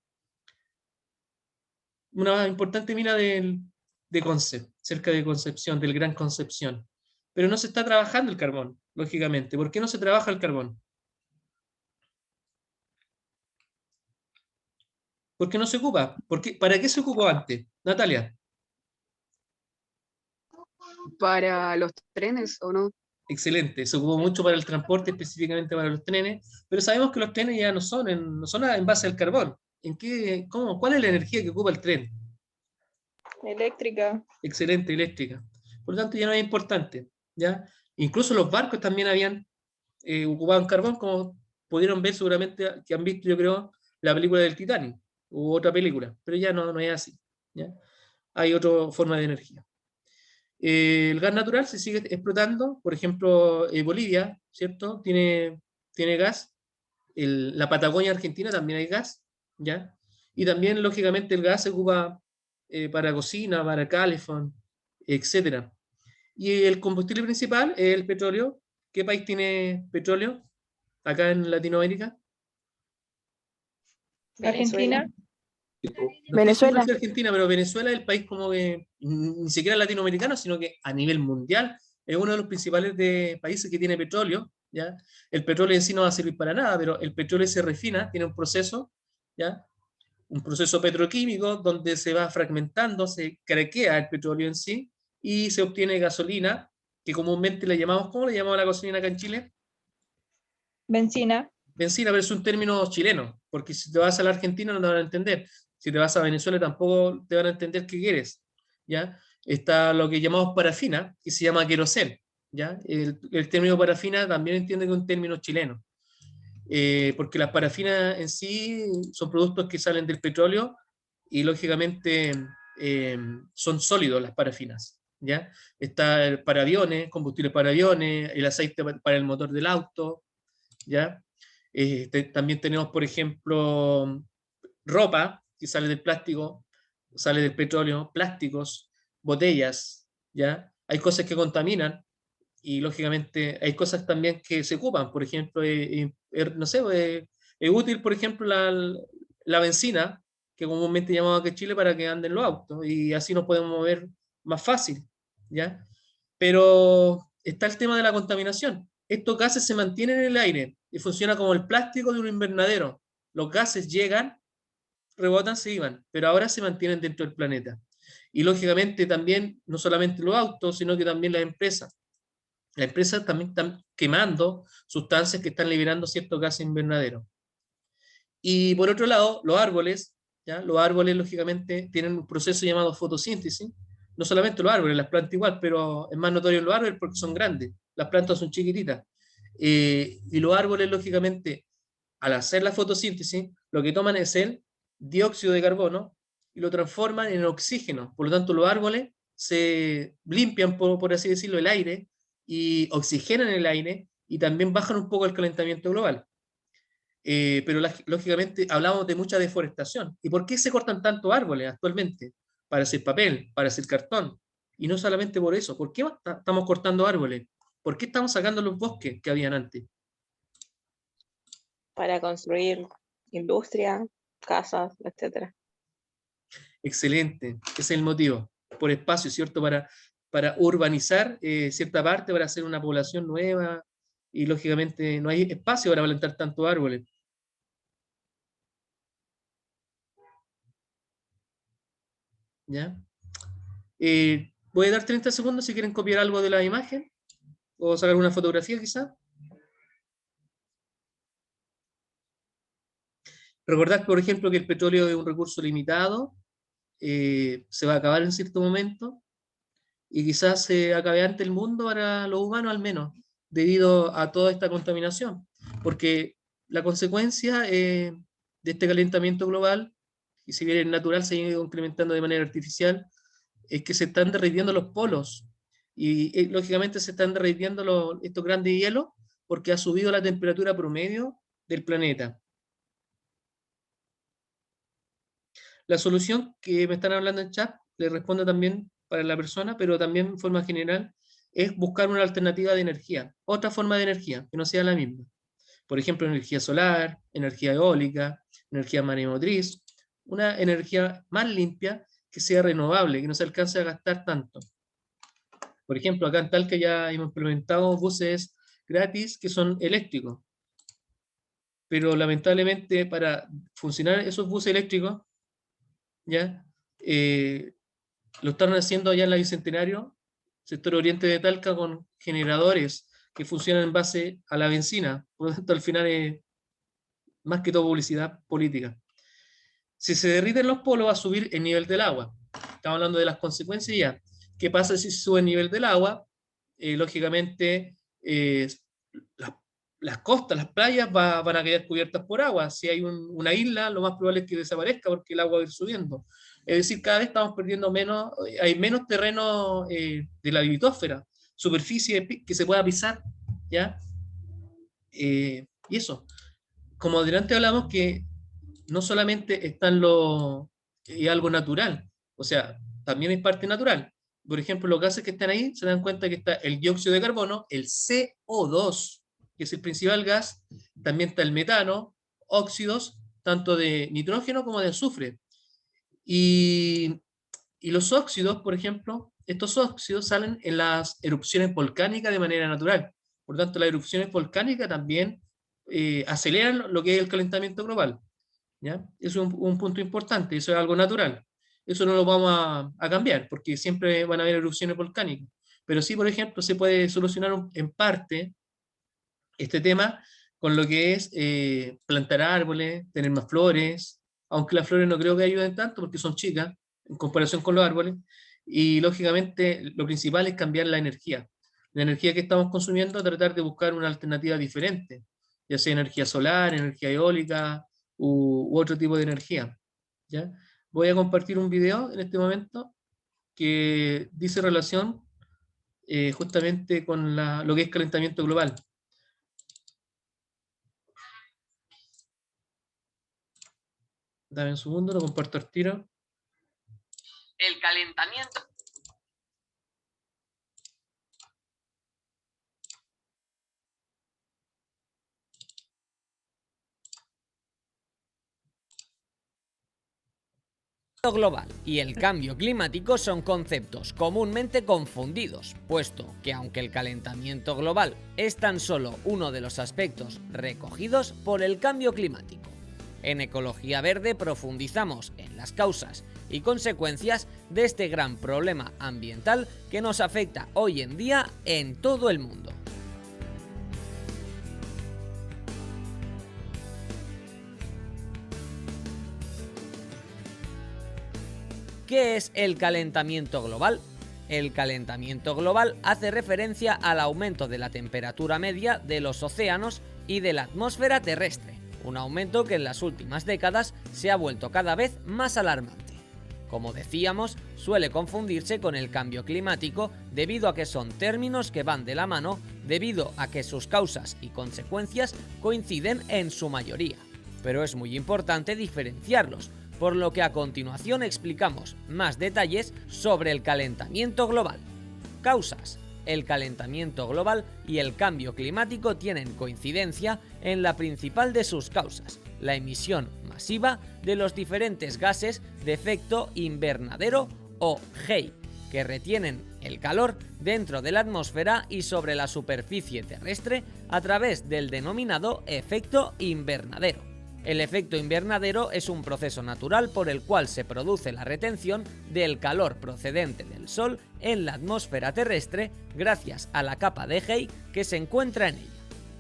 Una importante mina de Conce, cerca de Concepción, del Gran Concepción. Pero no se está trabajando el carbón, lógicamente. ¿Por qué no se trabaja el carbón? ¿Por qué no se ocupa? ¿Para qué se ocupó antes? Natalia. Para los trenes, ¿o no? Excelente, se ocupó mucho para el transporte, específicamente para los trenes, pero sabemos que los trenes ya no son en base al carbón. ¿Cuál es la energía que ocupa el tren? Eléctrica. Excelente, eléctrica. Por lo tanto, ya no es importante, ¿ya? Incluso los barcos también ocupaban carbón, como pudieron ver seguramente, que han visto, yo creo, la película del Titanic, u otra película, pero ya no es así, ¿ya? Hay otra forma de energía. El gas natural se sigue explotando, por ejemplo, Bolivia, ¿cierto? Tiene gas. La Patagonia Argentina también hay gas, ¿ya? Y también, lógicamente, el gas se ocupa para cocina, para calefón, etcétera. Y el combustible principal es el petróleo. ¿Qué país tiene petróleo acá en Latinoamérica? Venezuela. Argentina. No estoy seguro si Argentina, pero Venezuela es el país como que ni siquiera latinoamericano, sino que a nivel mundial es uno de los principales países que tiene petróleo, ¿ya? El petróleo en sí no va a servir para nada, pero el petróleo se refina, tiene un proceso, ¿ya? Un proceso petroquímico donde se va fragmentando, se craquea el petróleo en sí y se obtiene gasolina, que comúnmente le llamamos, ¿cómo le llamamos a la gasolina acá en Chile? Benzina. Benzina, pero es un término chileno, porque si te vas a la Argentina no te van a entender, si te vas a Venezuela tampoco te van a entender qué quieres, ¿ya? Está lo que llamamos parafina, que se llama querosén, ¿ya? El término parafina también entiende que es un término chileno, porque las parafinas en sí son productos que salen del petróleo y lógicamente son sólidos las parafinas, ¿ya? Está para aviones, combustible para aviones, el aceite para el motor del auto, ¿ya? También tenemos, por ejemplo, ropa que sale del plástico, sale del petróleo, plásticos, botellas, ¿ya? Hay cosas que contaminan y lógicamente hay cosas también que se ocupan, por ejemplo, no sé, es útil, por ejemplo, la benzina, que comúnmente llamamos aquí en Chile para que anden los autos y así nos podemos mover más fácil, ¿ya? Pero está el tema de la contaminación. Estos gases se mantienen en el aire y funciona como el plástico de un invernadero. Los gases llegan, rebotan, se iban, pero ahora se mantienen dentro del planeta. Y lógicamente también, no solamente los autos, sino que también las empresas. Las empresas también están quemando sustancias que están liberando ciertos gases invernaderos. Y por otro lado, los árboles, ¿ya? Los árboles lógicamente tienen un proceso llamado fotosíntesis. No solamente los árboles, las plantas igual, pero es más notorio en los árboles porque son grandes. Las plantas son chiquititas. Y los árboles, lógicamente, al hacer la fotosíntesis, lo que toman es el dióxido de carbono y lo transforman en oxígeno. Por lo tanto, los árboles se limpian, por así decirlo, el aire y oxigenan el aire y también bajan un poco el calentamiento global. Pero lógicamente hablamos de mucha deforestación. ¿Y por qué se cortan tantos árboles actualmente? Para hacer papel, para hacer cartón. Y no solamente por eso. ¿Por qué estamos cortando árboles? ¿Por qué estamos sacando los bosques que habían antes? Para construir industria, casas, etcétera. Excelente, ese es el motivo. Por espacio, ¿cierto? Para urbanizar cierta parte, para hacer una población nueva. Y lógicamente no hay espacio para plantar tantos árboles. ¿Ya? Voy a dar 30 segundos si quieren copiar algo de la imagen o sacar una fotografía quizá. Recordad, por ejemplo, que el petróleo es un recurso limitado, se va a acabar en cierto momento y quizás se acabe antes el mundo para los humanos al menos, debido a toda esta contaminación. Porque la consecuencia de este calentamiento global, y si bien es natural, se ha ido incrementando de manera artificial, es que se están derritiendo los polos y lógicamente se están derritiendo estos grandes hielos porque ha subido la temperatura promedio del planeta. La solución que me están hablando en chat, le respondo también para la persona, pero también en forma general, es buscar una alternativa de energía, otra forma de energía, que no sea la misma. Por ejemplo, energía solar, energía eólica, energía maremotriz, una energía más limpia que sea renovable, que no se alcance a gastar tanto. Por ejemplo, acá en Talca ya hemos implementado buses gratis que son eléctricos. Pero lamentablemente para funcionar esos buses eléctricos, ¿ya? Lo están haciendo allá en la Bicentenario, sector oriente de Talca, con generadores que funcionan en base a la benzina. Por lo tanto, al final es más que todo publicidad política. Si se derriten los polos, va a subir el nivel del agua. Estamos hablando de las consecuencias ya. ¿Qué pasa si sube el nivel del agua? Lógicamente, las costas, las playas van a quedar cubiertas por agua. Si hay una isla, lo más probable es que desaparezca porque el agua va a ir subiendo. Es decir, cada vez estamos perdiendo menos, hay menos terreno de la litosfera, superficie que se pueda pisar, ¿ya? Y eso. Como adelante hablamos que no solamente están algo natural, o sea, también es parte natural. Por ejemplo, los gases que están ahí, se dan cuenta que está el dióxido de carbono, el CO2, que es el principal gas, también está el metano, óxidos, tanto de nitrógeno como de azufre. Y los óxidos, por ejemplo, estos óxidos salen en las erupciones volcánicas de manera natural. Por lo tanto, las erupciones volcánicas también aceleran lo que es el calentamiento global, ¿ya? Eso es un punto importante, eso es algo natural. Eso no lo vamos a cambiar, porque siempre van a haber erupciones volcánicas. Pero sí, por ejemplo, se puede solucionar en parte este tema con lo que es plantar árboles, tener más flores, aunque las flores no creo que ayuden tanto porque son chicas en comparación con los árboles, y lógicamente lo principal es cambiar la energía. La energía que estamos consumiendo, tratar de buscar una alternativa diferente, ya sea energía solar, energía eólica u otro tipo de energía, ¿ya? Voy a compartir un video en este momento que dice relación justamente con lo que es calentamiento global. Dame un segundo, lo comparto al tiro. El calentamiento global y el cambio climático son conceptos comúnmente confundidos, puesto que aunque el calentamiento global es tan solo uno de los aspectos recogidos por el cambio climático, en Ecología Verde profundizamos en las causas y consecuencias de este gran problema ambiental que nos afecta hoy en día en todo el mundo. ¿Qué es el calentamiento global? El calentamiento global hace referencia al aumento de la temperatura media de los océanos y de la atmósfera terrestre, un aumento que en las últimas décadas se ha vuelto cada vez más alarmante. Como decíamos, suele confundirse con el cambio climático debido a que son términos que van de la mano, debido a que sus causas y consecuencias coinciden en su mayoría. Pero es muy importante diferenciarlos, por lo que a continuación explicamos más detalles sobre el calentamiento global. Causas. El calentamiento global y el cambio climático tienen coincidencia en la principal de sus causas, la emisión masiva de los diferentes gases de efecto invernadero o GEI, que retienen el calor dentro de la atmósfera y sobre la superficie terrestre a través del denominado efecto invernadero. El efecto invernadero es un proceso natural por el cual se produce la retención del calor procedente del Sol en la atmósfera terrestre gracias a la capa de GEI que se encuentra en ella.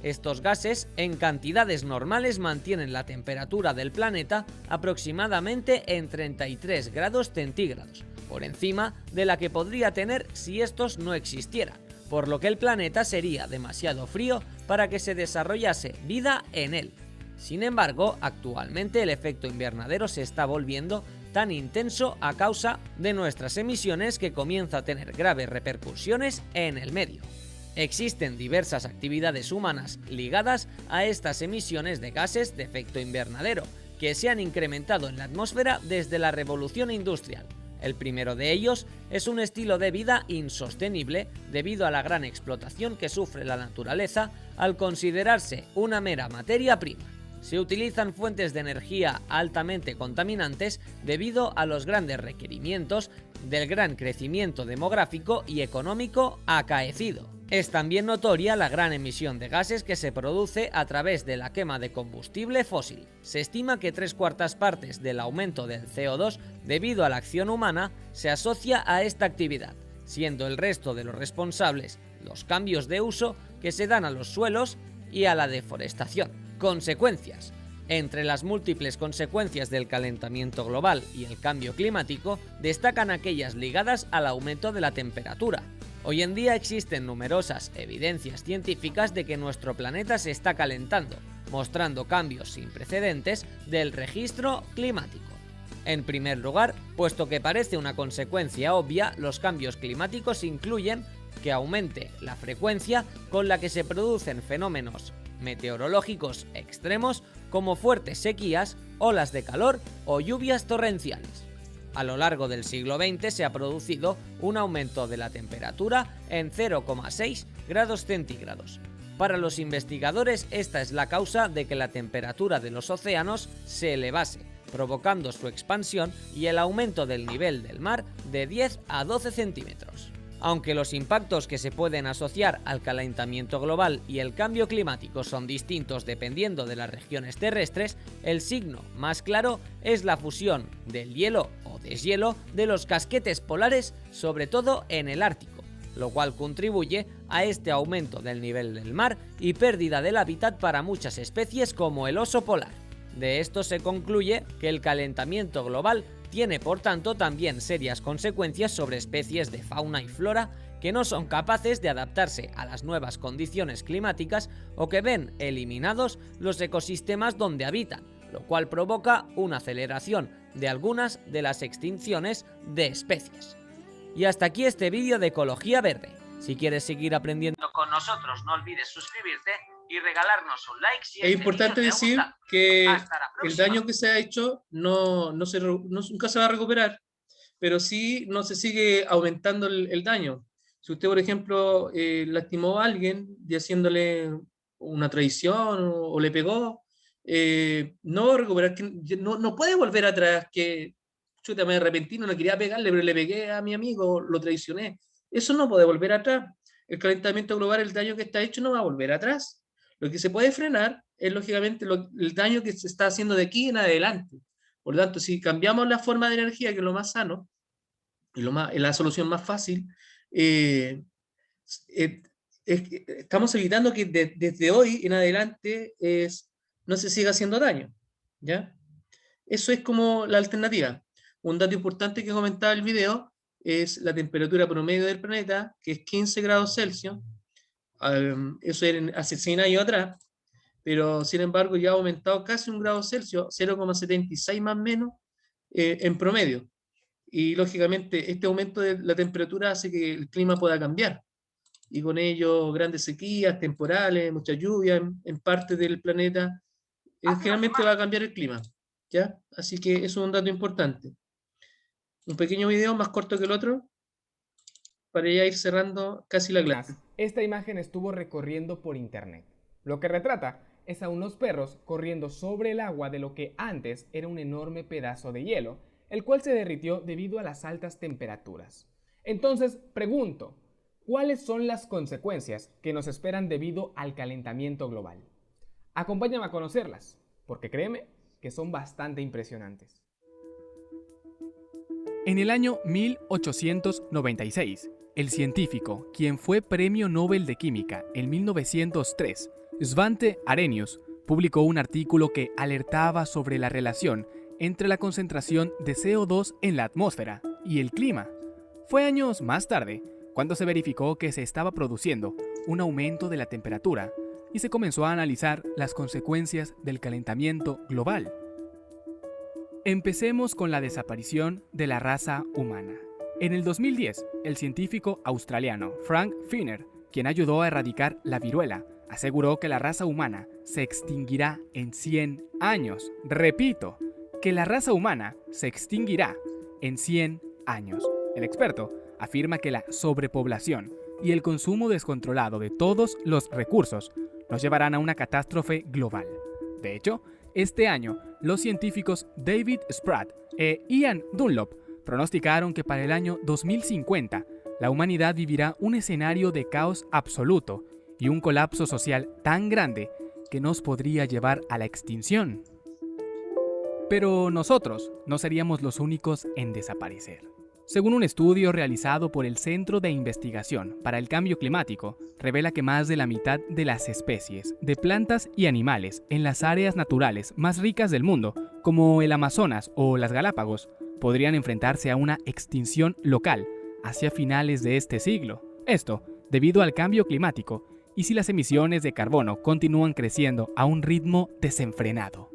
Estos gases, en cantidades normales, mantienen la temperatura del planeta aproximadamente en 33 grados centígrados, por encima de la que podría tener si estos no existieran, por lo que el planeta sería demasiado frío para que se desarrollase vida en él. Sin embargo, actualmente el efecto invernadero se está volviendo tan intenso a causa de nuestras emisiones que comienza a tener graves repercusiones en el medio. Existen diversas actividades humanas ligadas a estas emisiones de gases de efecto invernadero, que se han incrementado en la atmósfera desde la revolución industrial. El primero de ellos es un estilo de vida insostenible debido a la gran explotación que sufre la naturaleza al considerarse una mera materia prima. Se utilizan fuentes de energía altamente contaminantes debido a los grandes requerimientos del gran crecimiento demográfico y económico acaecido. Es también notoria la gran emisión de gases que se produce a través de la quema de combustible fósil. Se estima que 3/4 partes del aumento del CO2 debido a la acción humana se asocia a esta actividad, siendo el resto de los responsables los cambios de uso que se dan a los suelos y a la deforestación. Consecuencias. Entre las múltiples consecuencias del calentamiento global y el cambio climático, destacan aquellas ligadas al aumento de la temperatura. Hoy en día existen numerosas evidencias científicas de que nuestro planeta se está calentando, mostrando cambios sin precedentes del registro climático. En primer lugar, puesto que parece una consecuencia obvia, los cambios climáticos incluyen que aumente la frecuencia con la que se producen fenómenos meteorológicos extremos como fuertes sequías, olas de calor o lluvias torrenciales. A lo largo del siglo XX se ha producido un aumento de la temperatura en 0,6 grados centígrados. Para los investigadores, esta es la causa de que la temperatura de los océanos se elevase, provocando su expansión y el aumento del nivel del mar de 10 a 12 centímetros. Aunque los impactos que se pueden asociar al calentamiento global y el cambio climático son distintos dependiendo de las regiones terrestres, el signo más claro es la fusión del hielo o deshielo de los casquetes polares, sobre todo en el Ártico, lo cual contribuye a este aumento del nivel del mar y pérdida del hábitat para muchas especies como el oso polar. De esto se concluye que el calentamiento global tiene, por tanto, también serias consecuencias sobre especies de fauna y flora que no son capaces de adaptarse a las nuevas condiciones climáticas o que ven eliminados los ecosistemas donde habitan, lo cual provoca una aceleración de algunas de las extinciones de especies. Y hasta aquí este vídeo de Ecología Verde. Si quieres seguir aprendiendo con nosotros, no olvides suscribirte y regalarnos un like si Es importante vídeo te ha decir gustado. que Hasta la el próxima. daño que se ha hecho nunca se va a recuperar, pero sí no se sigue aumentando el daño. Si usted, por ejemplo, lastimó a alguien y haciéndole una traición o le pegó, no va a recuperar, no puede volver atrás, que chuta, me arrepentí, no quería pegarle, pero le pegué a mi amigo, lo traicioné. Eso no puede volver atrás. El calentamiento global, el daño que está hecho no va a volver atrás. Lo que se puede frenar es, lógicamente, el daño que se está haciendo de aquí en adelante. Por lo tanto, si cambiamos la forma de energía, que es lo más sano, y la solución más fácil, estamos evitando que desde hoy en adelante no se siga haciendo daño, ¿ya? Eso es como la alternativa. Un dato importante que comentaba el video es la temperatura promedio del planeta, que es 15 grados Celsius. Eso era hace 100 años atrás, pero sin embargo ya ha aumentado casi 1 grado Celsius, 0,76 más o menos, en promedio. Y lógicamente este aumento de la temperatura hace que el clima pueda cambiar, y con ello grandes sequías, temporales, mucha lluvia en partes del planeta. Generalmente va a cambiar el clima, ¿ya? Así que eso es un dato importante. Un pequeño video más corto que el otro, para ya ir cerrando casi la clase. Esta imagen estuvo recorriendo por internet. Lo que retrata es a unos perros corriendo sobre el agua de lo que antes era un enorme pedazo de hielo, el cual se derritió debido a las altas temperaturas. Entonces, pregunto, ¿cuáles son las consecuencias que nos esperan debido al calentamiento global? Acompáñame a conocerlas, porque créeme que son bastante impresionantes. En el año 1896, el científico, quien fue Premio Nobel de Química en 1903, Svante Arrhenius, publicó un artículo que alertaba sobre la relación entre la concentración de CO2 en la atmósfera y el clima. Fue años más tarde cuando se verificó que se estaba produciendo un aumento de la temperatura y se comenzó a analizar las consecuencias del calentamiento global. Empecemos con la desaparición de la raza humana. En el 2010, el científico australiano Frank Finer, quien ayudó a erradicar la viruela, aseguró que la raza humana se extinguirá en 100 años. Repito, que la raza humana se extinguirá en 100 años. El experto afirma que la sobrepoblación y el consumo descontrolado de todos los recursos nos llevarán a una catástrofe global. De hecho, este año, los científicos David Spratt e Ian Dunlop pronosticaron que para el año 2050 la humanidad vivirá un escenario de caos absoluto y un colapso social tan grande que nos podría llevar a la extinción. Pero nosotros no seríamos los únicos en desaparecer. Según un estudio realizado por el Centro de Investigación para el Cambio Climático, revela que más de la mitad de las especies de plantas y animales en las áreas naturales más ricas del mundo, como el Amazonas o las Galápagos, podrían enfrentarse a una extinción local hacia finales de este siglo. Esto debido al cambio climático y si las emisiones de carbono continúan creciendo a un ritmo desenfrenado.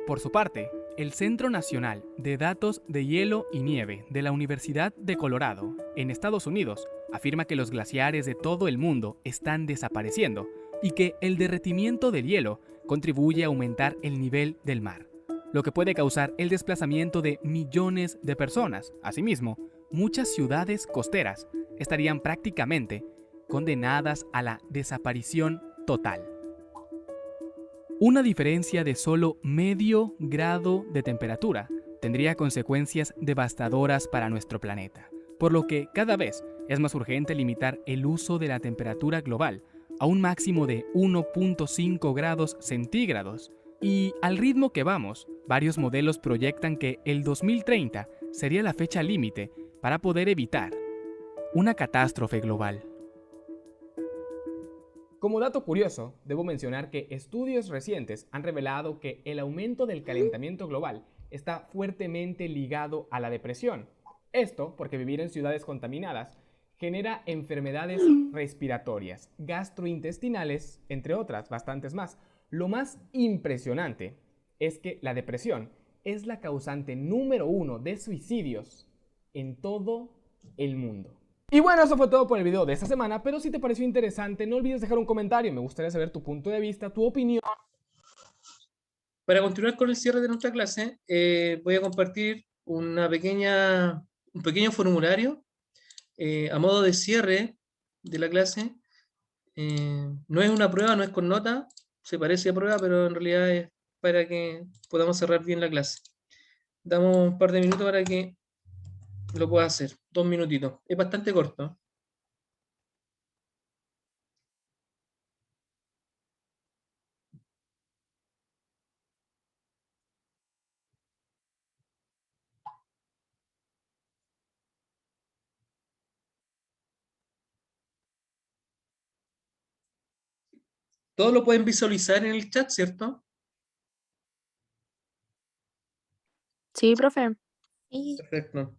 Por su parte, el Centro Nacional de Datos de Hielo y Nieve de la Universidad de Colorado, en Estados Unidos, afirma que los glaciares de todo el mundo están desapareciendo y que el derretimiento del hielo contribuye a aumentar el nivel del mar, lo que puede causar el desplazamiento de millones de personas. Asimismo, muchas ciudades costeras estarían prácticamente condenadas a la desaparición total. Una diferencia de solo medio grado de temperatura tendría consecuencias devastadoras para nuestro planeta, por lo que cada vez es más urgente limitar el uso de la temperatura global a un máximo de 1.5 grados centígrados. Y al ritmo que vamos, varios modelos proyectan que el 2030 sería la fecha límite para poder evitar una catástrofe global. Como dato curioso, debo mencionar que estudios recientes han revelado que el aumento del calentamiento global está fuertemente ligado a la depresión. Esto porque vivir en ciudades contaminadas genera enfermedades respiratorias, gastrointestinales, entre otras, bastantes más. Lo más impresionante es que la depresión es la causante número 1 de suicidios en todo el mundo. Y bueno, eso fue todo por el video de esta semana, pero si te pareció interesante, no olvides dejar un comentario, me gustaría saber tu punto de vista, tu opinión. Para continuar con el cierre de nuestra clase, voy a compartir un pequeño formulario a modo de cierre de la clase. No es una prueba, no es con nota, se parece a prueba, pero en realidad es para que podamos cerrar bien la clase. Damos un par de minutos para que lo puedas hacer, 2 minutitos. Es bastante corto. Todo lo pueden visualizar en el chat, ¿cierto? Sí, profe. Perfecto.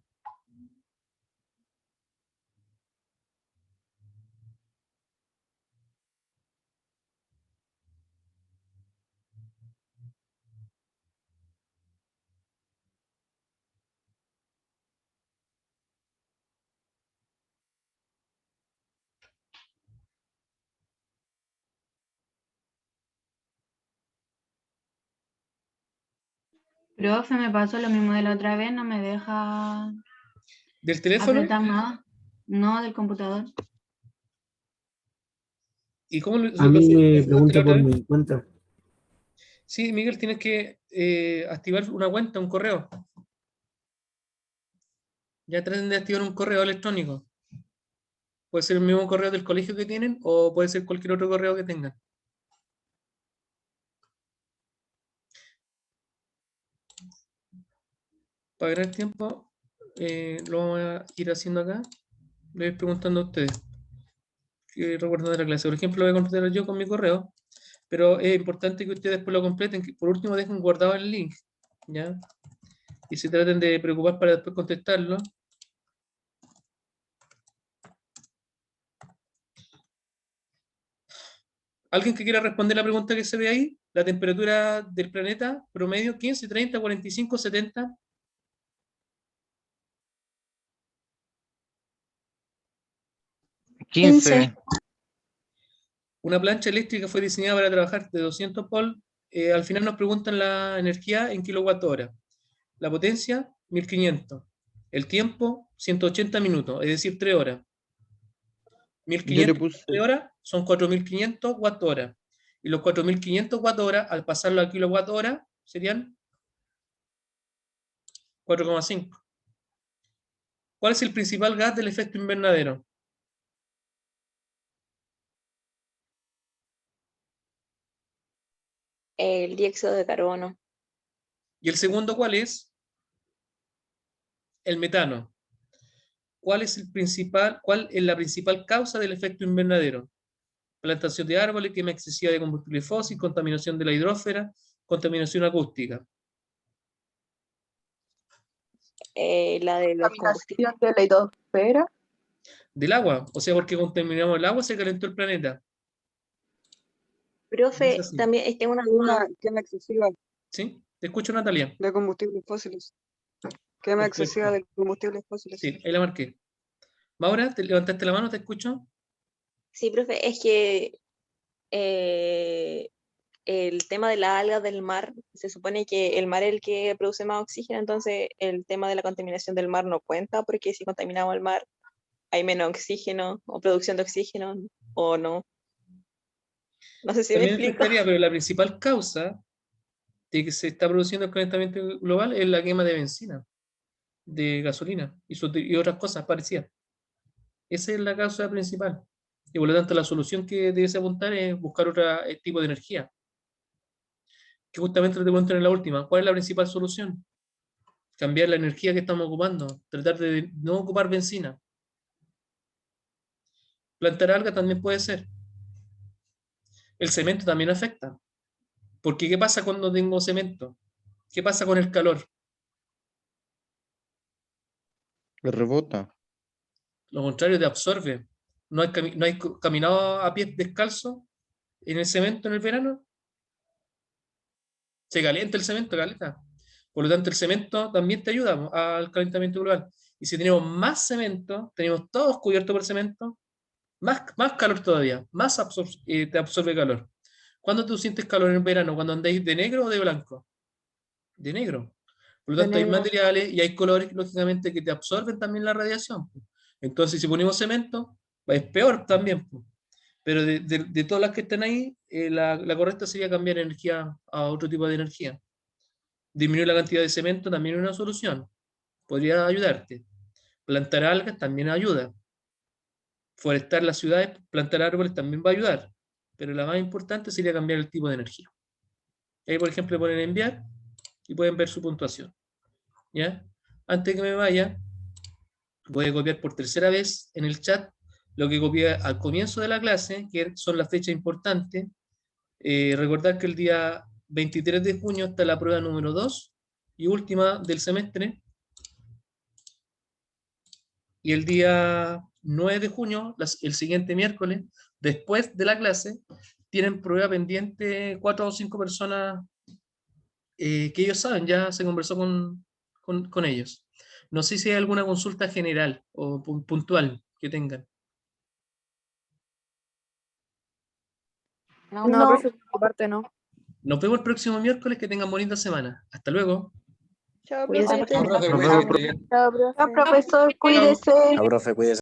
Profe, me pasó lo mismo de la otra vez, no me deja ¿Del teléfono? apretar nada. No, del computador. ¿Y cómo lo A mí me solucionaste pregunta la otra por vez? mi cuenta. Sí, Miguel, tienes que activar una cuenta, un correo. Ya traten de activar un correo electrónico. Puede ser el mismo correo del colegio que tienen o puede ser cualquier otro correo que tengan. Para ganar tiempo, lo vamos a ir haciendo acá. Le voy preguntando a ustedes que recuerdan de la clase. Por ejemplo, lo voy a completar yo con mi correo, pero es importante que ustedes después lo completen, que por último dejen guardado el link, ¿ya? Y se traten de preocupar para después contestarlo. ¿Alguien que quiera responder la pregunta que se ve ahí? La temperatura del planeta promedio 15, 30, 45, 70. Quince. Una plancha eléctrica fue diseñada para trabajar de 200 volts. Al final nos preguntan la energía en kilowatt-hora. La potencia, 1500. El tiempo, 180 minutos, es decir, 3 horas. Yo le 1500 puse horas son 4500 watt-hora. Y los 4500 watt-hora, al pasarlo a kilowatt-hora, serían 4,5. ¿Cuál es el principal gas del efecto invernadero? El dióxido de carbono. ¿Y el segundo cuál es? el metano. ¿Cuál es la principal causa del efecto invernadero? Plantación de árboles, quema excesiva de combustible fósil, contaminación de la hidrósfera, contaminación acústica. La de los combustibles. Contaminación de la hidrosfera. Del agua, o sea, porque contaminamos el agua, se calentó el planeta. Profe, Es así. también tengo una duda. Quema excesiva ¿Sí? Te escucho, Natalia. de combustibles fósiles. Quema Perfecto. excesiva de combustibles fósiles. Sí, ahí la marqué. Maura, ¿te levantaste la mano? ¿Te escucho? Sí, profe, es que el tema de la alga del mar, se supone que el mar es el que produce más oxígeno, entonces el tema de la contaminación del mar no cuenta, porque si contaminamos el mar hay menos oxígeno o producción de oxígeno o no. No sé si me También explico. afectaría, pero la principal causa de que se está produciendo el calentamiento global es la quema de benzina, de gasolina y otras cosas parecidas. Esa es la causa principal. Y por lo tanto la solución que debes apuntar es buscar otro tipo de energía. Que justamente lo te cuento en la última. ¿Cuál es la principal solución? Cambiar la energía que estamos ocupando. Tratar de no ocupar benzina. Plantar algas también puede ser. El cemento también afecta. Porque ¿qué pasa cuando tengo cemento? ¿Qué pasa con el calor? Le rebota. Lo contrario, te absorbe. ¿No hay caminado a pies descalzo en el cemento en el verano? Se calienta el cemento, caleta. Por lo tanto, el cemento también te ayuda al calentamiento global. Y si tenemos más cemento, tenemos todos cubiertos por cemento, más calor todavía, te absorbe calor. ¿Cuándo tú sientes calor en el verano? ¿Cuando andáis de negro o de blanco? De negro. Por lo tanto, hay materiales y hay colores, lógicamente, que te absorben también la radiación. Entonces, si ponemos cemento, es peor también. Pero de todas las que están ahí, la correcta sería cambiar energía a otro tipo de energía. Disminuir la cantidad de cemento también es una solución. Podría ayudarte. Plantar algas también ayuda. Forestar las ciudades, plantar árboles también va a ayudar. Pero la más importante sería cambiar el tipo de energía. Ahí, por ejemplo, ponen enviar y pueden ver su puntuación. ¿Ya? Antes de que me vaya, voy a copiar por tercera vez en el chat lo que copié al comienzo de la clase, que son las fechas importantes. Recordar que el día 23 de junio está la prueba número 2 y última del semestre. Y el día 9 de junio, el siguiente miércoles, después de la clase, tienen prueba pendiente 4 o 5 personas que ellos saben, ya se conversó con ellos. No sé si hay alguna consulta general o puntual que tengan. No, profe, por mi parte no. Nos vemos el próximo miércoles, que tengan bonita semana. Hasta luego. Chao, Cuídense profe. mucho. No, profe, cuídese. Chao, profesor, cuídese. No, profe, cuídese.